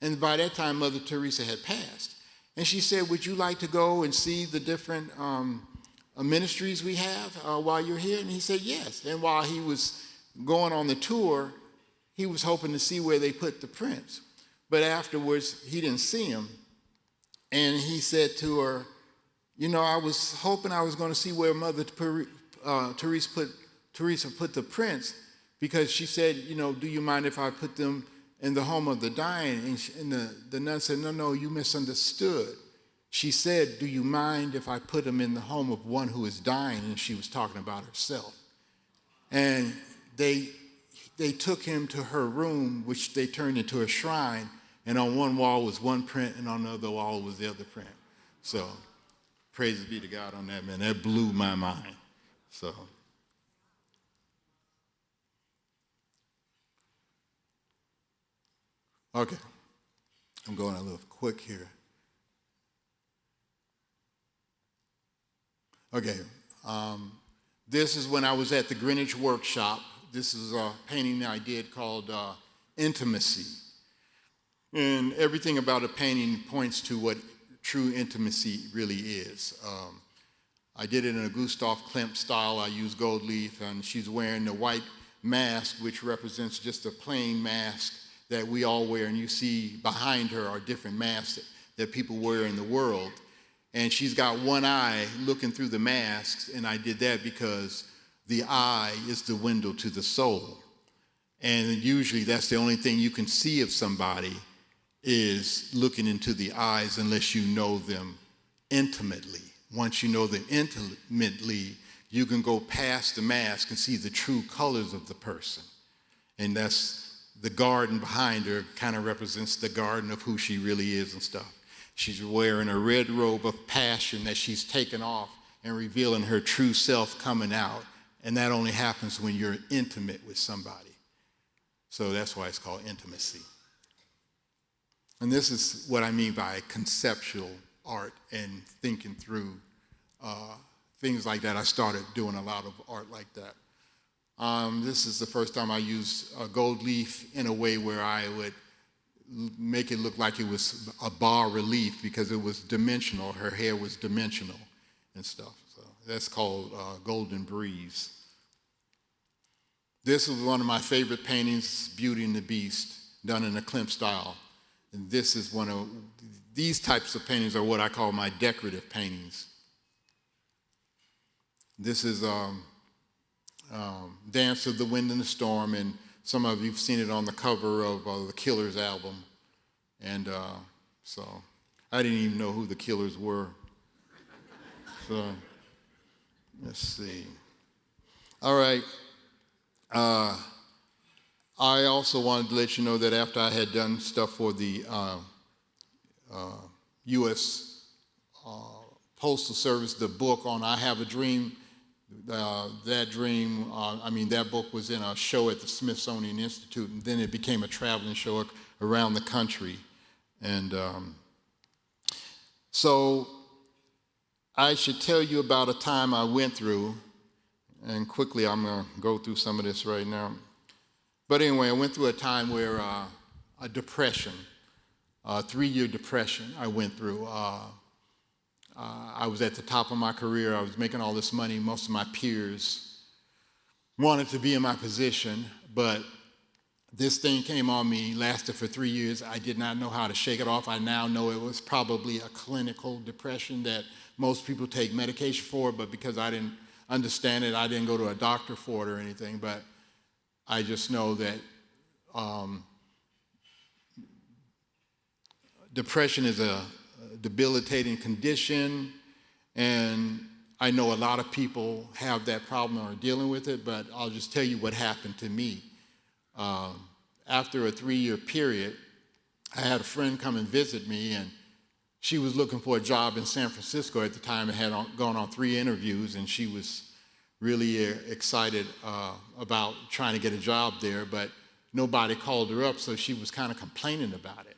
And by that time, Mother Teresa had passed. And she said, "Would you like to go and see the different ministries we have while you're here?" And he said, "Yes." And while he was going on the tour, he was hoping to see where they put the prints. But afterwards, he didn't see them. And he said to her, "You know, I was hoping I was going to see where Mother Teresa put the prints, because she said, you know, do you mind if I put them in the home of the dying?" And the nun said, "No, you misunderstood. She said, do you mind if I put them in the home of one who is dying?" And she was talking about herself. And they took him to her room, which they turned into a shrine. And on one wall was one print, and on the other wall was the other print. So praise be to God on that, man. That blew my mind. So. Okay, I'm going a little quick here. Okay, this is when I was at the Greenwich workshop. This is a painting I did called Intimacy. And everything about a painting points to what true intimacy really is. I did it in a Gustav Klimt style. I used gold leaf, and she's wearing the white mask, which represents just a plain mask that we all wear, and you see behind her are different masks that people wear in the world. And she's got one eye looking through the masks, and I did that because the eye is the window to the soul. And usually that's the only thing you can see of somebody, is looking into the eyes, unless you know them intimately. Once you know them intimately, you can go past the mask and see the true colors of the person. And that's the garden behind her, kind of represents the garden of who she really is and stuff. She's wearing a red robe of passion that she's taken off and revealing her true self coming out. And that only happens when you're intimate with somebody. So that's why it's called intimacy. And this is what I mean by conceptual art and thinking through things like that. I started doing a lot of art like that. This is the first time I used gold leaf in a way where I would make it look like it was a bas relief, because it was dimensional. Her hair was dimensional and stuff. So that's called Golden Breeze. This is one of my favorite paintings, Beauty and the Beast, done in a Klimt style. And this is one of, these types of paintings are what I call my decorative paintings. This is Dance of the Wind and the Storm, and some of you have seen it on the cover of the Killers album. And so I didn't even know who the Killers were. So let's see. All right. I also wanted to let you know that after I had done stuff for the U.S. Postal Service, the book on I Have a Dream, that book was in a show at the Smithsonian Institute, and then it became a traveling show around the country. And so I should tell you about a time I went through, and quickly I'm going to go through some of this right now. But anyway, I went through a time where a depression, a 3-year depression I went through. I was at the top of my career. I was making all this money. Most of my peers wanted to be in my position, but this thing came on me, lasted for 3 years. I did not know how to shake it off. I now know it was probably a clinical depression that most people take medication for, but because I didn't understand it, I didn't go to a doctor for it or anything. But I just know that depression is a debilitating condition, and I know a lot of people have that problem or are dealing with it, but I'll just tell you what happened to me. After a 3-year period, I had a friend come and visit me, and she was looking for a job in San Francisco at the time and had gone on 3 interviews, and she was really excited about trying to get a job there, but nobody called her up, so she was kind of complaining about it.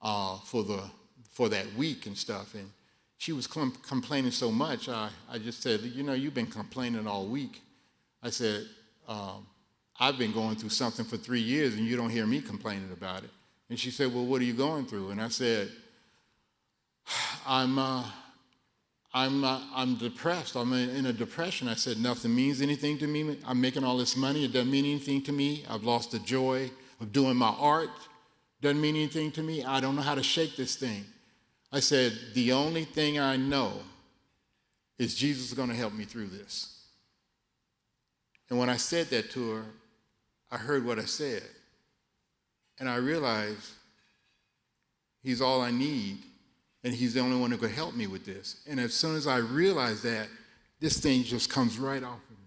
for that week and stuff. And she was complaining so much, I just said, you've been complaining all week. I said, I've been going through something for 3 years and you don't hear me complaining about it. And she said, well, what are you going through? And I said, I'm depressed. I'm in a depression. I said, nothing means anything to me. I'm making all this money. It doesn't mean anything to me. I've lost the joy of doing my art. Doesn't mean anything to me. I don't know how to shake this thing. I said, the only thing I know is Jesus is going to help me through this. And when I said that to her, I heard what I said. And I realized he's all I need, and he's the only one who could help me with this. And as soon as I realized that, this thing just comes right off of me,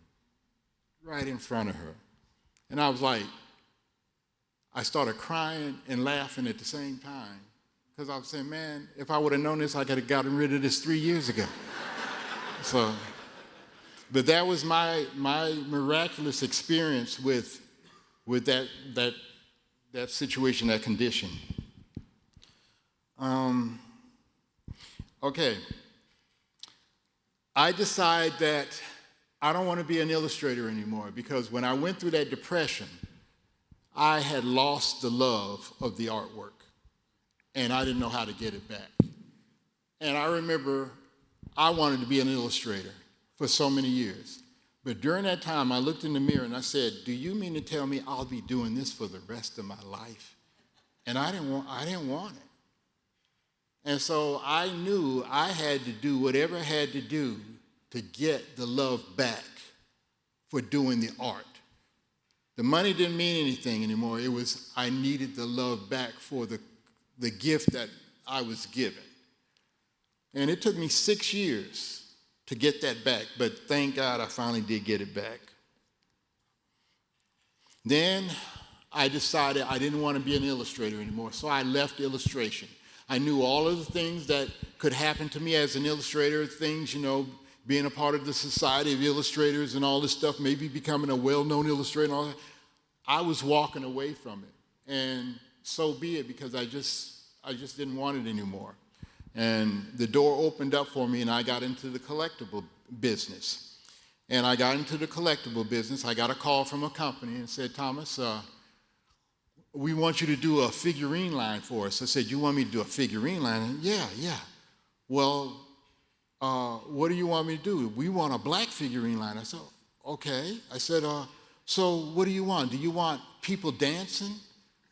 right in front of her. And I was like, I started crying and laughing at the same time, because I was saying, man, if I would have known this, I could have gotten rid of this 3 years ago. So, but that was my miraculous experience with that situation, that condition. Okay. I decide that I don't want to be an illustrator anymore, because when I went through that depression, I had lost the love of the artwork, and I didn't know how to get it back. And I remember I wanted to be an illustrator for so many years. But during that time, I looked in the mirror and I said, do you mean to tell me I'll be doing this for the rest of my life? And I didn't want it. And so I knew I had to do whatever I had to do to get the love back for doing the art. The money didn't mean anything anymore. It was, I needed the love back for the gift that I was given. And it took me 6 years to get that back, but thank God I finally did get it back. Then I decided I didn't want to be an illustrator anymore, so I left illustration. I knew all of the things that could happen to me as an illustrator, things, being a part of the Society of Illustrators and all this stuff, maybe becoming a well-known illustrator and all that. I was walking away from it, and so be it, because I just didn't want it anymore. And the door opened up for me, and I got into the collectible business. And I got into the collectible business. I got a call from a company and said, Thomas, we want you to do a figurine line for us. I said, you want me to do a figurine line? And, yeah. Well, what do you want me to do? We want a black figurine line. I said, okay. I said, so what do you want? Do you want people dancing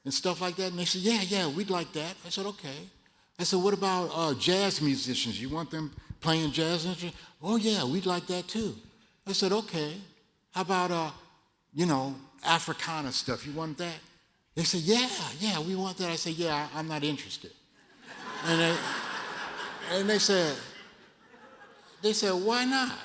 and stuff like that? And they said, yeah, we'd like that. I said, okay. I said, what about jazz musicians? You want them playing jazz instruments? Oh, yeah, we'd like that too. I said, okay. How about, Africana stuff? You want that? They said, yeah, we want that. I said, yeah, I'm not interested. And they said, why not?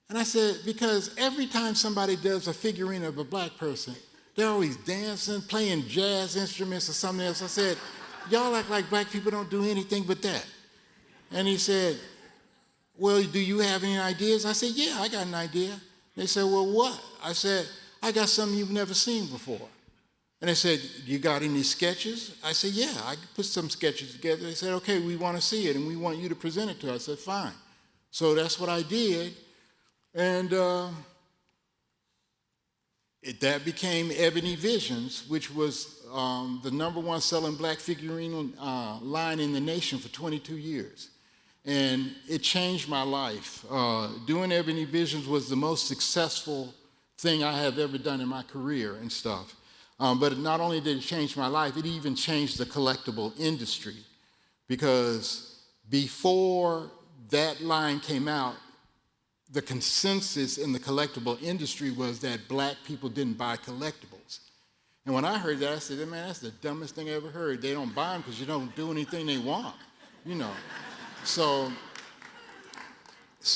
And I said, because every time somebody does a figurine of a black person, they're always dancing, playing jazz instruments or something else. I said, y'all act like black people don't do anything but that. And he said, well, do you have any ideas? I said, yeah, I got an idea. They said, well, what? I said, I got something you've never seen before. And they said, you got any sketches? I said, yeah, I put some sketches together. They said, okay, we want to see it, and we want you to present it to us. I said, fine. So that's what I did. And that became Ebony Visions, which was the #1 selling black figurine line in the nation for 22 years. And it changed my life. Doing Ebony Visions was the most successful thing I have ever done in my career and stuff. But not only did it change my life, it even changed the collectible industry. Because before that line came out, the consensus in the collectible industry was that black people didn't buy collectibles. And when I heard that, I said, man, that's the dumbest thing I ever heard. They don't buy them because you don't do anything they want, So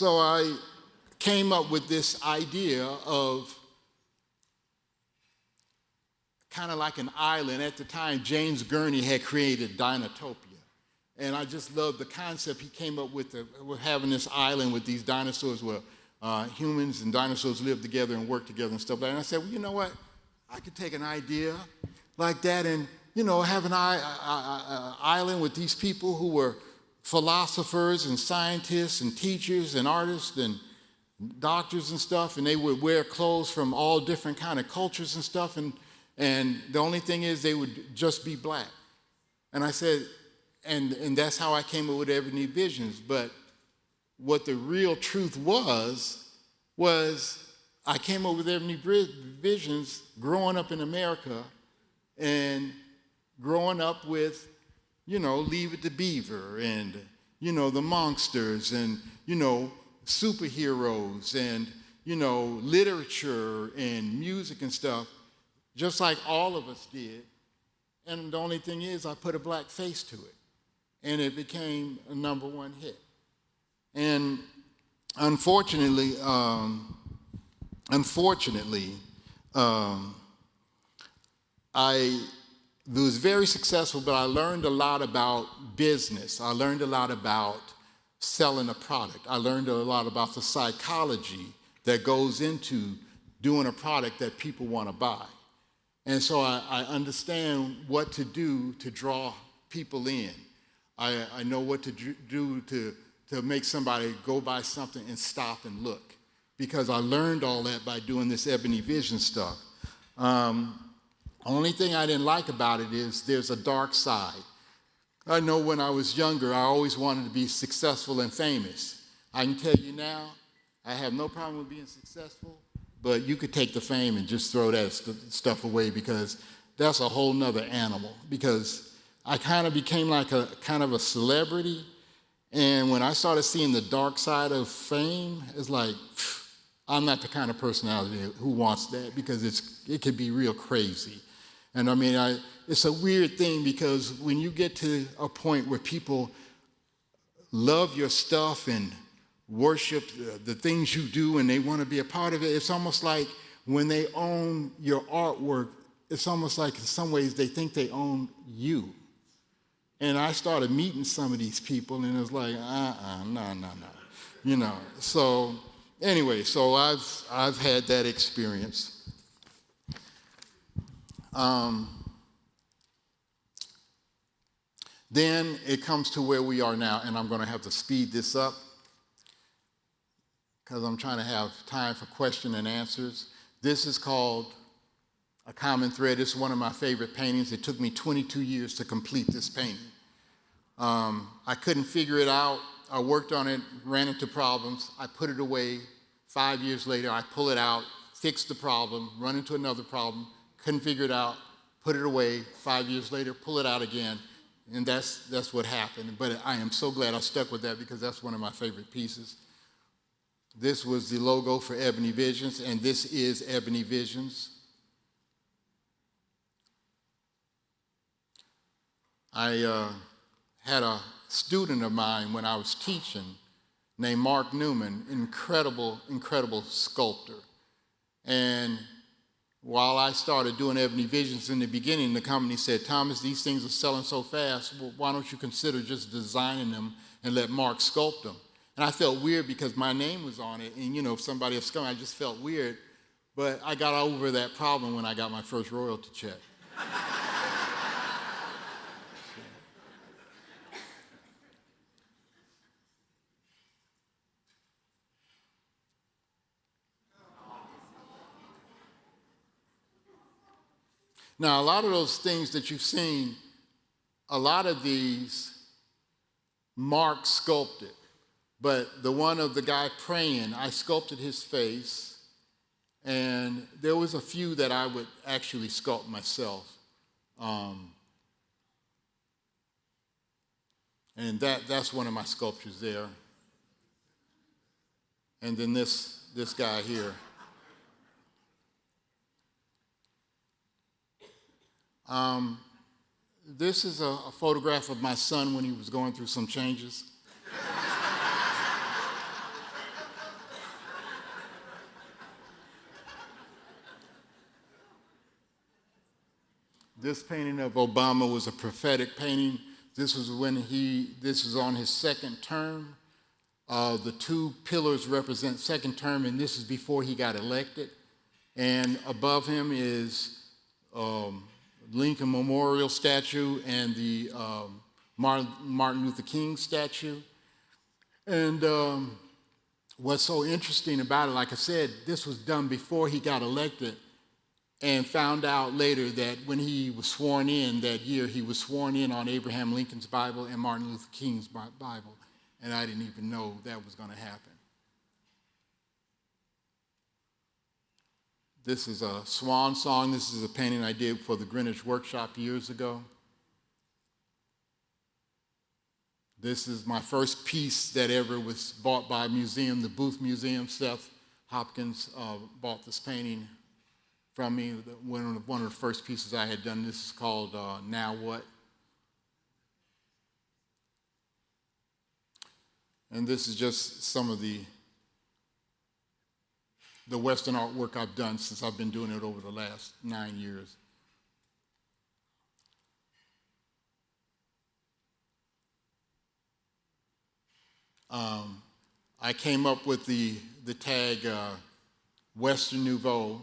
I came up with this idea of kind of like an island. At the time, James Gurney had created Dinotopia. And I just loved the concept he came up with having this island with these dinosaurs where humans and dinosaurs live together and work together and stuff like that. And I said, well, you know what? I could take an idea like that and have an island with these people who were philosophers and scientists and teachers and artists and doctors and stuff, and they would wear clothes from all different kind of cultures and stuff, and the only thing is they would just be black. And I said, and that's how I came up with Ebony Visions. But what the real truth was I came up with Ebony Visions growing up in America and growing up with, Leave It to Beaver and, the Monsters and, superheroes and, literature and music and stuff, just like all of us did. And the only thing is I put a black face to it. And it became a #1 hit. And unfortunately, I was very successful, but I learned a lot about business. I learned a lot about selling a product. I learned a lot about the psychology that goes into doing a product that people want to buy. And so I understand what to do to draw people in. I know what to do to make somebody go buy something and stop and look, because I learned all that by doing this Ebony Vision stuff. Only thing I didn't like about it is there's a dark side. I know when I was younger, I always wanted to be successful and famous. I can tell you now, I have no problem with being successful, but you could take the fame and just throw that stuff away, because that's a whole nother animal. Because I kind of became like a kind of a celebrity, and when I started seeing the dark side of fame, it's like, I'm not the kind of personality who wants that, because it could be real crazy. And I mean, it's a weird thing, because when you get to a point where people love your stuff and worship the things you do and they want to be a part of it, it's almost like when they own your artwork, it's almost like in some ways they think they own you. And I started meeting some of these people, and it was like, no. So anyway, so I've had that experience. Then it comes to where we are now, and I'm going to have to speed this up because I'm trying to have time for question and answers. This is called A Common Thread. This is one of my favorite paintings. It took me 22 years to complete this painting. I couldn't figure it out. I worked on it, ran into problems. I put it away. 5 years later, I pull it out, fix the problem, run into another problem, couldn't figure it out, put it away. 5 years later, pull it out again. And that's what happened. But I am so glad I stuck with that, because that's one of my favorite pieces. This was the logo for Ebony Visions, and this is Ebony Visions. I had a student of mine when I was teaching named Mark Newman, incredible sculptor. And while I started doing Ebony Visions in the beginning, the company said, Thomas, these things are selling so fast, well, why don't you consider just designing them and let Mark sculpt them? And I felt weird because my name was on it, and if somebody else coming, I just felt weird. But I got over that problem when I got my first royalty check. Now, a lot of those things that you've seen, a lot of these Mark sculpted. But the one of the guy praying, I sculpted his face, and there was a few that I would actually sculpt myself. And that's one of my sculptures there. And then this guy here. This is a photograph of my son when he was going through some changes. This painting of Obama was a prophetic painting. This was on his second term. The two pillars represent second term, and this is before he got elected. And above him is Lincoln Memorial statue and the Martin Luther King statue. And what's so interesting about it, like I said, this was done before he got elected, and found out later that when he was sworn in that year, he was sworn in on Abraham Lincoln's Bible and Martin Luther King's Bible, and I didn't even know that was going to happen. This is a swan song. This is a painting I did for the Greenwich Workshop years ago. This is my first piece that ever was bought by a museum, the Booth Museum. Seth Hopkins bought this painting from me, one of the first pieces I had done. This is called Now What? And this is just some of the Western artwork I've done since I've been doing it over the last 9 years. I came up with the tag Western Nouveau.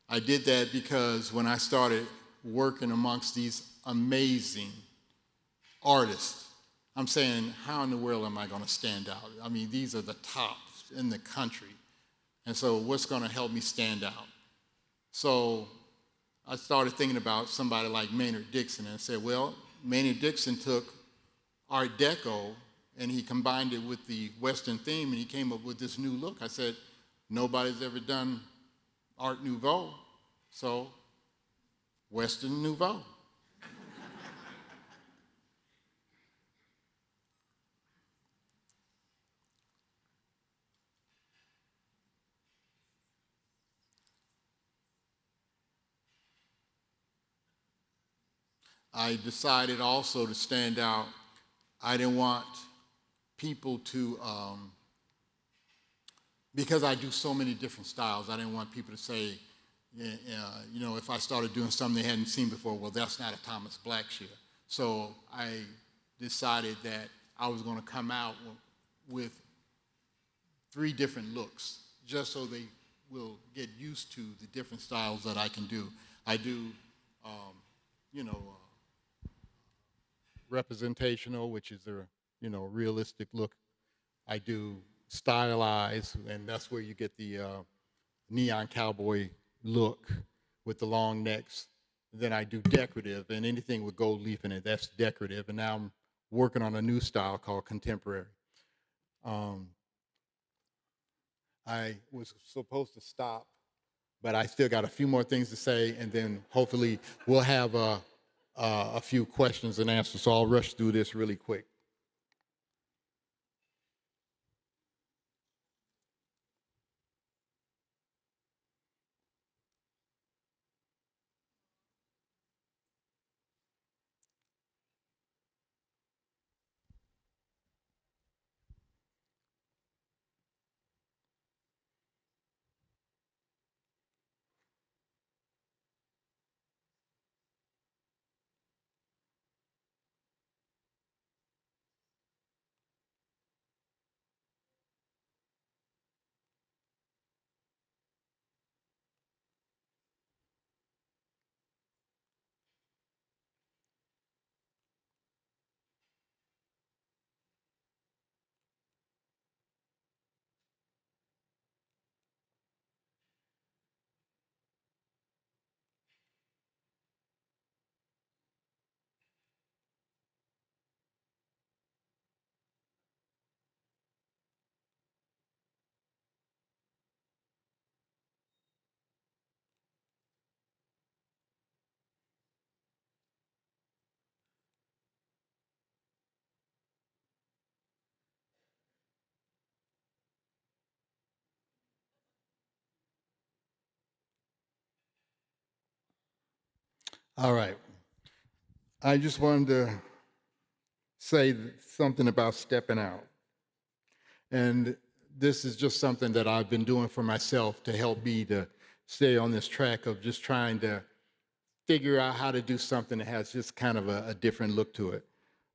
I did that because when I started working amongst these amazing artists, I'm saying, how in the world am I going to stand out? I mean, these are the tops in the country. And so what's going to help me stand out? So I started thinking about somebody like Maynard Dixon and said, well, Maynard Dixon took Art Deco and he combined it with the Western theme, and he came up with this new look. I said, nobody's ever done Art Nouveau, so Western Nouveau. I decided also to stand out. I didn't want people to, because I do so many different styles, I didn't want people to say, you know, if I started doing something they hadn't seen before, well, that's not a Thomas Blackshear. So I decided that I was going to come out with 3 different looks, just so they will get used to the different styles that I can do. I do, you know, representational, which is a, you know, realistic look. I do stylized, and that's where you get the neon cowboy look with the long necks. Then I do decorative, and anything with gold leaf in it, that's decorative. And now I'm working on a new style called contemporary. I was supposed to stop, but I still got a few more things to say, and then hopefully we'll have a few questions and answers. So I'll rush through this really quick. All right. I just wanted to say something about stepping out. And this is just something that I've been doing for myself to help me to stay on this track of just trying to figure out how to do something that has just kind of a different look to it.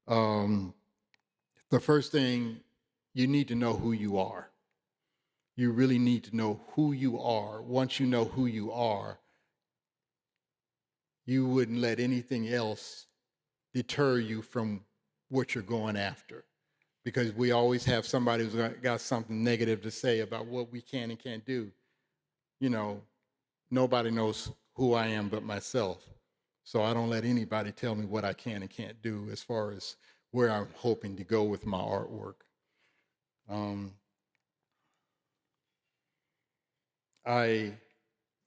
The first thing, you need to know who you are. You really need to know who you are. Once you know who you are, you wouldn't let anything else deter you from what you're going after. Because we always have somebody who's got something negative to say about what we can and can't do. You know, nobody knows who I am but myself. So I don't let anybody tell me what I can and can't do as far as where I'm hoping to go with my artwork. I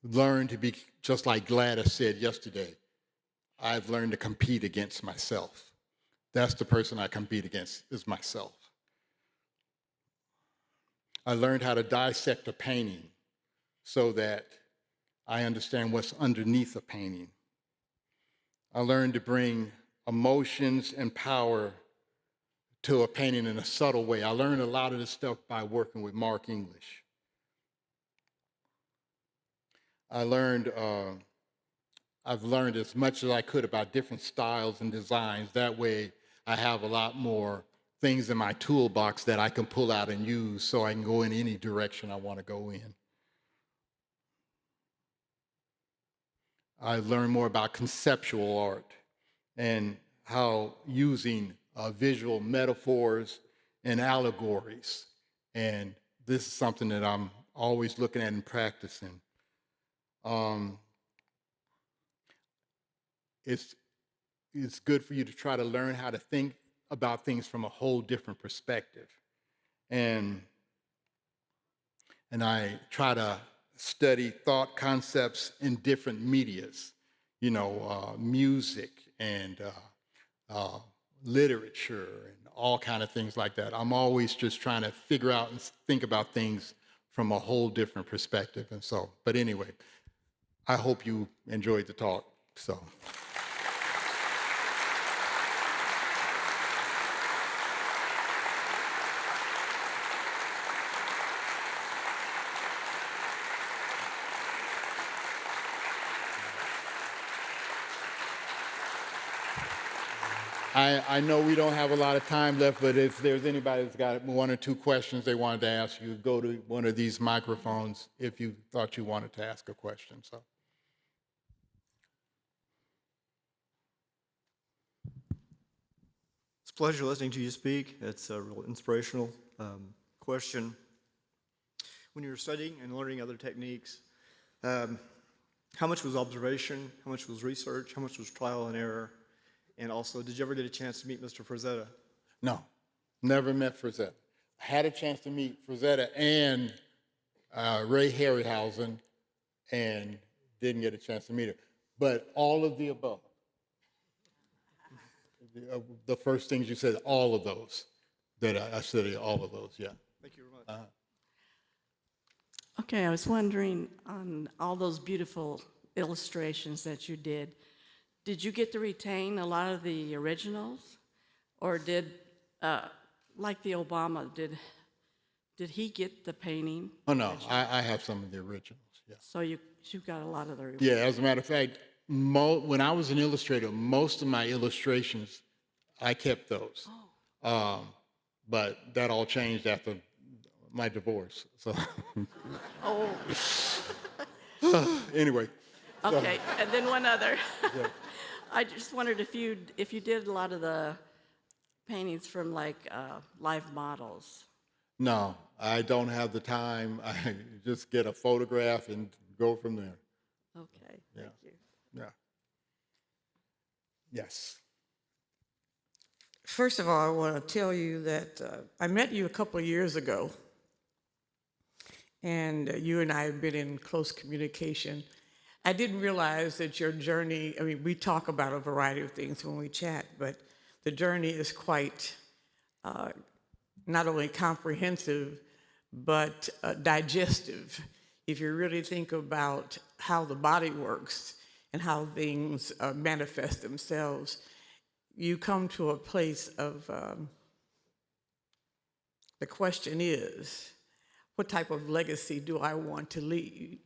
learned to be, just like Gladys said yesterday, I've learned to compete against myself. That's the person I compete against, is myself. I learned how to dissect a painting so that I understand what's underneath a painting. I learned to bring emotions and power to a painting in a subtle way. I learned a lot of this stuff by working with Mark English. I've learned as much as I could about different styles and designs. That way I have a lot more things in my toolbox that I can pull out and use so I can go in any direction I want to go in. I learned more about conceptual art and how using visual metaphors and allegories. And this is something that I'm always looking at and practicing. It's good for you to try to learn how to think about things from a whole different perspective. And I try to study thought concepts in different medias, you know, music and literature and all kind of things like that. I'm always just trying to figure out and think about things from a whole different perspective. And so, but anyway, I hope you enjoyed the talk. So. I know we don't have a lot of time left, but if there's anybody that's got one or two questions they wanted to ask you, go to one of these microphones if you thought you wanted to ask a question. So. It's a pleasure listening to you speak. It's a real inspirational question. When you were studying and learning other techniques, how much was observation? How much was research? How much was trial and error? And also, did you ever get a chance to meet Mr. Frazetta? No, never met Frazetta. I had a chance to meet Frazetta and Ray Harryhausen and didn't get a chance to meet her. But all of the above. The first things you said, all of those, that I studied all of those, yeah. Thank you very much. Okay, I was wondering, on all those beautiful illustrations that you did you get to retain a lot of the originals? Or did, like the Obama, did he get the painting? Oh, no, I have some of the originals, yeah. So you got a lot of the originals? Yeah, as a matter of fact, when I was an illustrator, most of my illustrations, I kept those. Oh. But that all changed after my divorce, so. Oh. Anyway. Okay, so. And then one other. Yeah. I just wondered if you did a lot of the paintings from like live models. No, I don't have the time. I just get a photograph and go from there. Okay, yeah. Thank you. Yeah. Yes. First of all, I want to tell you that I met you a couple of years ago, and you and I have been in close communication. I didn't realize that your journey, I mean, we talk about a variety of things when we chat, but the journey is quite not only comprehensive, but digestive. If you really think about how the body works and how things manifest themselves, you come to a place of, the question is, what type of legacy do I want to leave?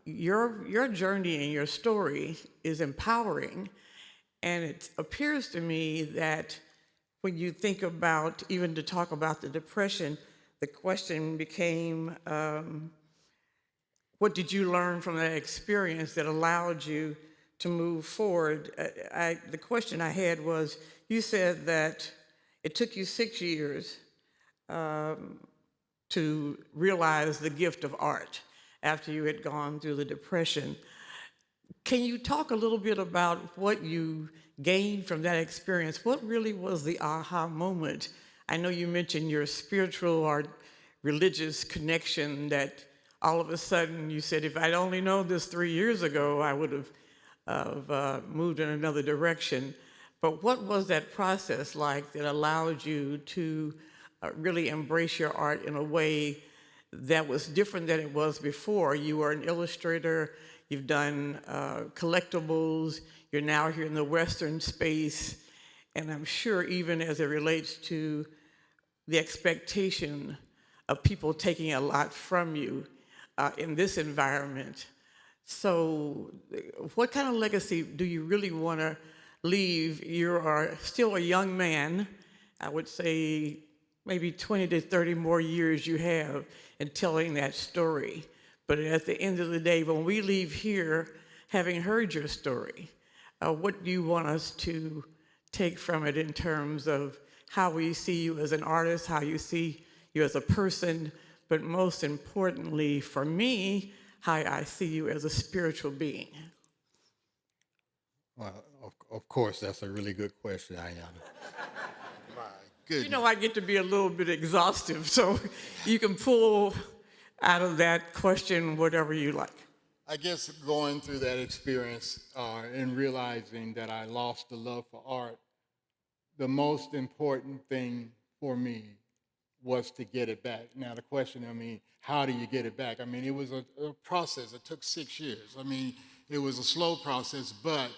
Your journey and your story is empowering, and it appears to me that when you think about, even to talk about the Depression, the question became, what did you learn from that experience that allowed you to move forward, the question I had was, you said that it took you 6 years to realize the gift of art after you had gone through the Depression. Can you talk a little bit about what you gained from that experience? What really was the aha moment? I know you mentioned your spiritual or religious connection that all of a sudden you said, if I'd only known this 3 years ago, I would have moved in another direction. But what was that process like that allowed you to really embrace your art in a way that was different than it was before? You were an illustrator, you've done collectibles, you're now here in the Western space, and I'm sure even as it relates to the expectation of people taking a lot from you in this environment. So what kind of legacy do you really want to leave? You are still a young man. I would say maybe 20 to 30 more years you have in telling that story. But at the end of the day, when we leave here, having heard your story, what do you want us to take from it in terms of how we see you as an artist, how you see you as a person, but most importantly for me, how I see you as a spiritual being? Well, of course, that's a really good question, Ayana. My goodness. You know, I get to be a little bit exhaustive, so you can pull out of that question whatever you like. I guess going through that experience and realizing that I lost the love for art, the most important thing for me was to get it back. Now the question, how do you get it back? It was a process. It took 6 years. It was a slow process, but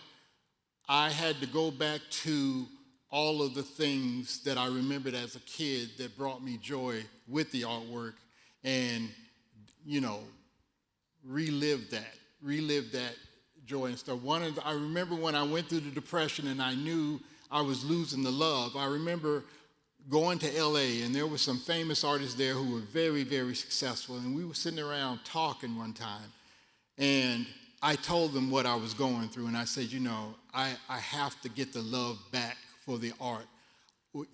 I had to go back to all of the things that I remembered as a kid that brought me joy with the artwork and, relive that joy and stuff. I remember when I went through the Depression and I knew I was losing the love. I remember going to LA and there were some famous artists there who were very, very successful, and we were sitting around talking one time, and I told them what I was going through, and I said, I have to get the love back for the art.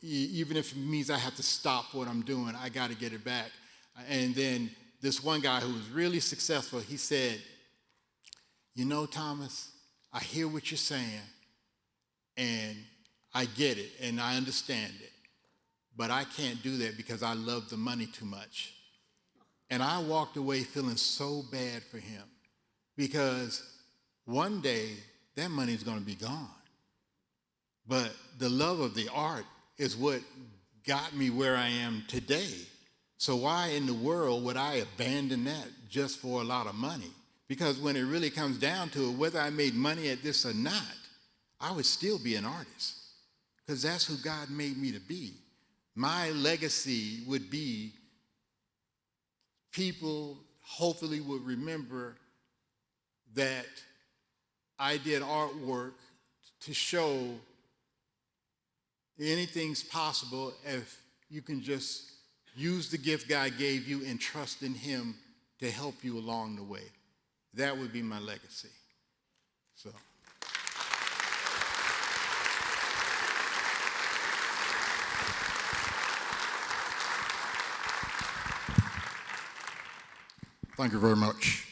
Even if it means I have to stop what I'm doing, I got to get it back. And then this one guy who was really successful, he said, Thomas, I hear what you're saying, and I get it, and I understand it, but I can't do that because I love the money too much. And I walked away feeling so bad for him, because one day that money's going to be gone. But the love of the art is what got me where I am today. So why in the world would I abandon that just for a lot of money? Because when it really comes down to it, whether I made money at this or not, I would still be an artist, because that's who God made me to be. My legacy would be people hopefully would remember that I did artwork to show anything's possible if you can just use the gift God gave you and trust in Him to help you along the way. That would be my legacy. So. Thank you very much.